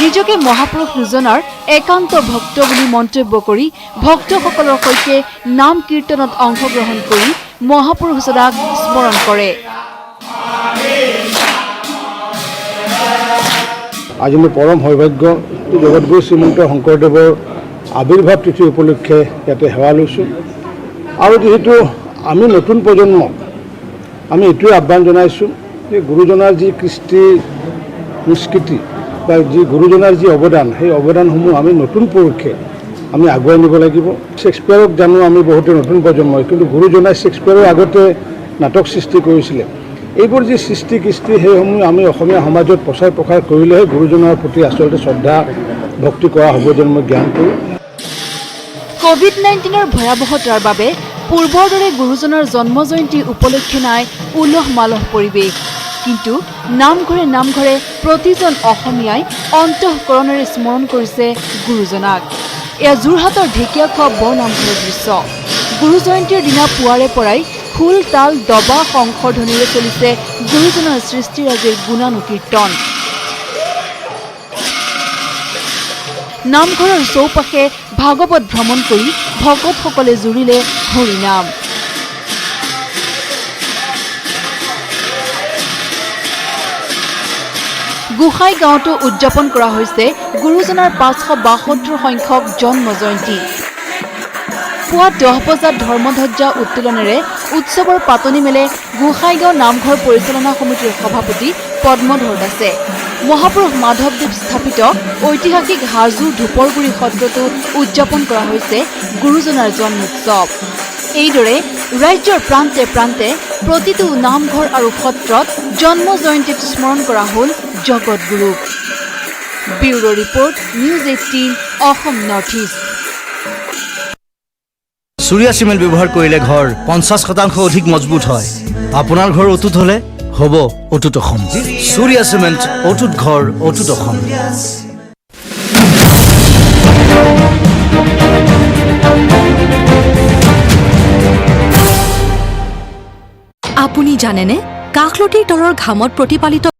নিজকে মহাপুৰুষ দুজনাৰ একান্ত ভক্ত বুলি মন্তব্য কৰি ভক্তসকলৰ সৈতে নাম কীৰ্তনত অংশগ্ৰহণ কৰি মহাপুৰুষজনাক স্মৰণ কৰে। আজি মোৰ পৰম সৌভাগ্য জগতগুৰু শ্ৰীমন্ত শংকৰদেৱৰ আবিৰ্ভাৱ তিথি উপলক্ষে ইয়াতে সেৱা লৈছোঁ। আৰু যিহেতু আমি নতুন প্ৰজন্মক আমি এইটোৱে আহ্বান জনাইছোঁ যে গুৰুজনাৰ যি কৃষ্টি সংস্কৃতি বা যি গুৰুজনাৰ যি অৱদান, সেই অৱদানসমূহ আমি নতুন পৰীক্ষে আমি আগুৱাই নিব লাগিব। শ্বেক্সপিয়াৰক জানো আমি বহুতে নতুন প্ৰজন্মই, কিন্তু গুৰুজনাই শ্বেক্সপিয়াৰৰ আগতে নাটক সৃষ্টি কৰিছিলে। এইবোৰ যি সৃষ্টি কৃষ্টি সেইসমূহ আমি অসমীয়া সমাজত প্ৰচাৰ প্ৰসাৰ কৰিলেহে গুৰুজনাৰ প্ৰতি আচলতে শ্ৰদ্ধা ভক্তি কৰা হ'ব যেন মই জ্ঞান কৰোঁ। কোভিড-19ৰ ভয়াৱহতাৰ বাবে পূৰ্বৰ দৰে গুৰুজনাৰ জন্ম জয়ন্তী উপলক্ষে নাই উলহ মালহ পৰিৱেশ। কিন্তু নামঘৰে নামঘৰে প্ৰতিজন অসমীয়াই অন্তঃকৰণেৰে স্মৰণ কৰিছে গুৰুজনাক। এয়া যোৰহাটৰ ঢেকীয়াখোৱা বৰনামঘৰৰ দৃশ্য। গুৰু জয়ন্তীৰ দিনা পুৱাৰে পৰাই খোল তাল দবা শংখধ্বনিৰে চলিছে গুৰুজনাৰ সৃষ্টিৰাজিৰ গুণানুকীৰ্তন। নামঘৰৰ চৌপাশে ভাগৱত ভ্ৰমণ কৰি ভকতসকলে জুৰিলে হৰিনাম। গোসাই গাঁৱতো উদযাপন কৰা হৈছে গুৰুজনাৰ 572 সংখ্যক জন্ম জয়ন্তী। পুৱা 10 বজাত ধৰ্মধ্বজা উত্তোলনেৰে উৎসৱৰ পাতনি মেলে গোসাইগাঁও নামঘৰ পৰিচালনা সমিতিৰ সভাপতি পদ্মধৰ দাসে। মহাপুৰুষ মাধৱদেৱ স্থাপিত ঐতিহাসিক হাজো ধূপৰগুৰি সত্ৰতো উদযাপন কৰা হৈছে গুৰুজনাৰ জন্মোৎসৱ। এইদৰে ৰাজ্যৰ প্ৰান্তে প্ৰান্তে প্ৰতিটো নামঘৰ আৰু সত্ৰত জন্ম জয়ন্তীত স্মৰণ কৰা হ'ল জগতগুৰুক। Bureau report, News 18 Assam north east. চুৰিয়া চিমেণ্ট ব্যৱহাৰ কৰিলে ঘৰ 50% অধিক মজবুত হয়। আপোনাৰ ঘৰ অটুট হলে হ'ব অটুট অসম। চুৰিয়া চিমেণ্ট, অটুট ঘৰ, অটুট অসম। আপুনি জানেনে কাষলতিৰ তলৰ ঘামত প্ৰতিপালিত